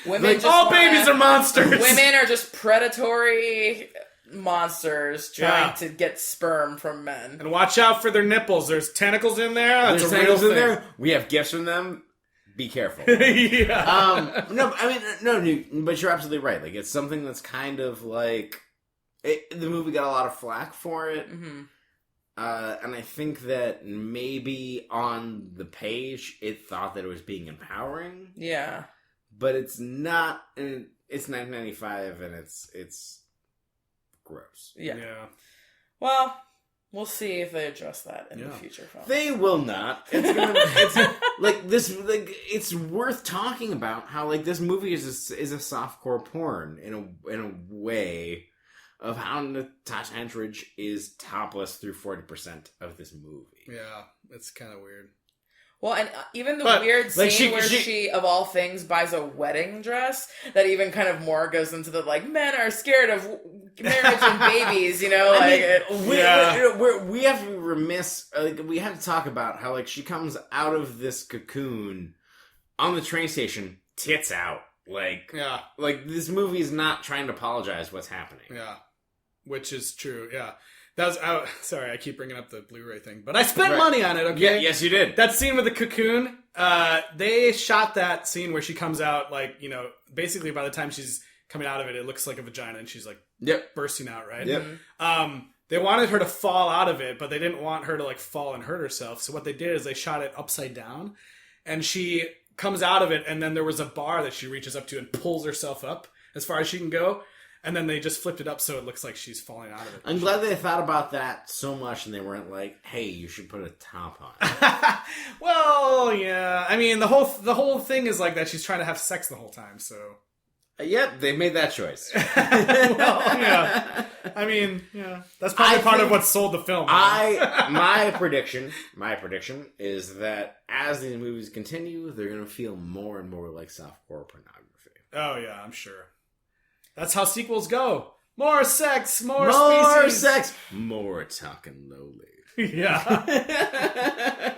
Speaker 2: Women
Speaker 1: all babies are monsters.
Speaker 2: Women are just predatory monsters trying to get sperm from men.
Speaker 1: And watch out for their nipples. There's tentacles in there. That's
Speaker 3: There's
Speaker 1: a real
Speaker 3: tentacles
Speaker 1: thing.
Speaker 3: in there. We have gifts from them. Be careful.
Speaker 1: Yeah.
Speaker 3: But you're absolutely right. It's something that's kind of the movie got a lot of flack for it.
Speaker 2: Mm-hmm.
Speaker 3: And I think that maybe on the page it thought that it was being empowering.
Speaker 2: Yeah.
Speaker 3: But it's not. It's 1995 and it's gross.
Speaker 2: Yeah.
Speaker 1: Yeah.
Speaker 2: Well, we'll see if they address that in the future film.
Speaker 3: They will not. It's worth talking about how this movie is a softcore porn in a way of how Natasha Henstridge is topless through 40% of this movie.
Speaker 1: Yeah. It's kind of weird.
Speaker 2: Well, and even the
Speaker 1: But,
Speaker 2: weird
Speaker 3: like,
Speaker 2: scene where
Speaker 3: she-
Speaker 2: she, of all things, buys a wedding dress that even kind of more goes into the, like, men are scared of marriage and babies, you know?
Speaker 3: We have to be remiss. Like, we have to talk about how, like, she comes out of this cocoon on the train station, tits out. Like,
Speaker 1: Yeah.
Speaker 3: like this movie is not trying to apologize what's happening.
Speaker 1: Yeah. Which is true, yeah. That was, sorry, I keep bringing up the Blu-ray thing, but I spent
Speaker 3: Right.
Speaker 1: money on it, okay?
Speaker 3: Yeah, yes, you did.
Speaker 1: That scene with the cocoon, they shot that scene where she comes out, like, you know, basically by the time she's coming out of it, it looks like a vagina and she's, like,
Speaker 3: Yep.
Speaker 1: bursting out, right?
Speaker 3: Yep.
Speaker 1: They wanted her to fall out of it, but they didn't want her to, like, fall and hurt herself. So what they did is they shot it upside down, and she comes out of it, and then there was a bar that she reaches up to and pulls herself up as far as she can go. And then they just flipped it up so it looks like she's falling out of it.
Speaker 3: I'm glad they thought about that so much and they weren't like, hey, you should put a top on.
Speaker 1: Well, yeah. I mean, the whole thing is like that she's trying to have sex the whole time, so.
Speaker 3: Yep, they made that choice.
Speaker 1: Well, yeah. I mean, yeah. That's probably part of what sold the film.
Speaker 3: My prediction is that as these movies continue, they're going to feel more and more like softcore pornography.
Speaker 1: Oh, yeah, I'm sure. That's how sequels go. More sex, more
Speaker 3: More
Speaker 1: species.
Speaker 3: sex, more talking lowly.
Speaker 1: Yeah.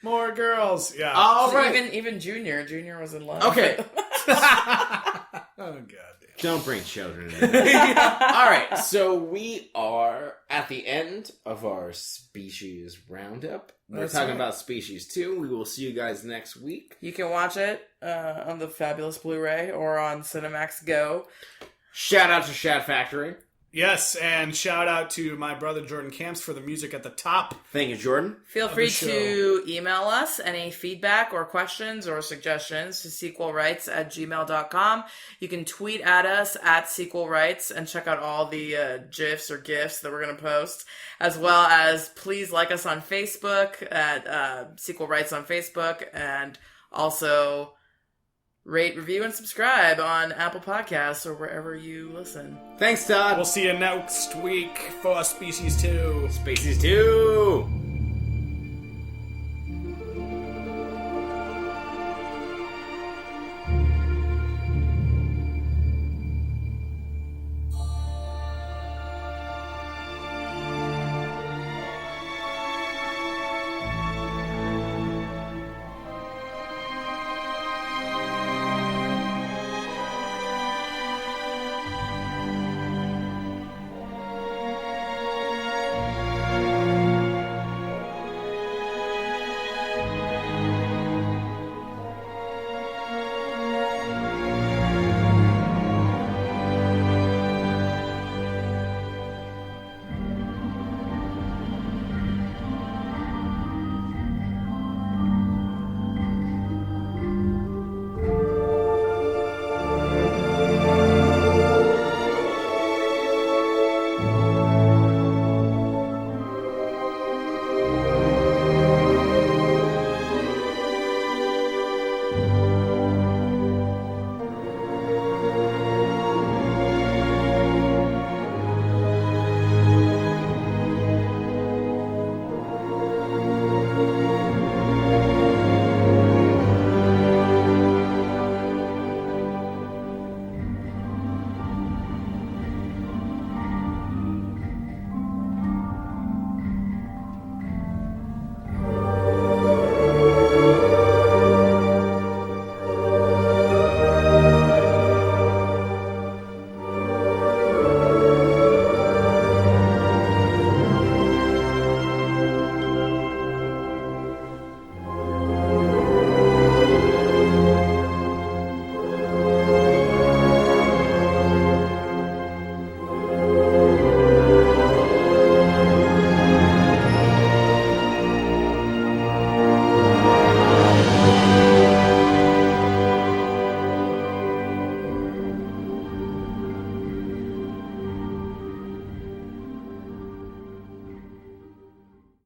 Speaker 1: More girls. Yeah.
Speaker 3: All
Speaker 2: So
Speaker 3: right.
Speaker 2: even Junior was in love.
Speaker 3: Okay.
Speaker 1: Oh, goddamn.
Speaker 3: Don't bring children into this. All right, so we are at the end of our species roundup. We're
Speaker 1: That's
Speaker 3: talking
Speaker 1: right.
Speaker 3: about species 2. We will see you guys next week.
Speaker 2: You can watch it on the fabulous Blu-ray or on Cinemax Go.
Speaker 3: Shout out to Shat Factory.
Speaker 1: Yes, and shout out to my brother Jordan Camps for the music at the top.
Speaker 3: Thank you, Jordan.
Speaker 2: Feel
Speaker 1: the
Speaker 2: free
Speaker 1: show.
Speaker 2: to email us any feedback or questions or suggestions to sequelrights@gmail.com. You can tweet at us at sequelrights and check out all the GIFs or GIFs that we're going to post, as well as please like us on Facebook at Sequel Rights on Facebook, and also rate, review, and subscribe on Apple Podcasts or wherever you listen.
Speaker 3: Thanks, Todd.
Speaker 1: We'll see you next week for Species 2.
Speaker 3: Species 2.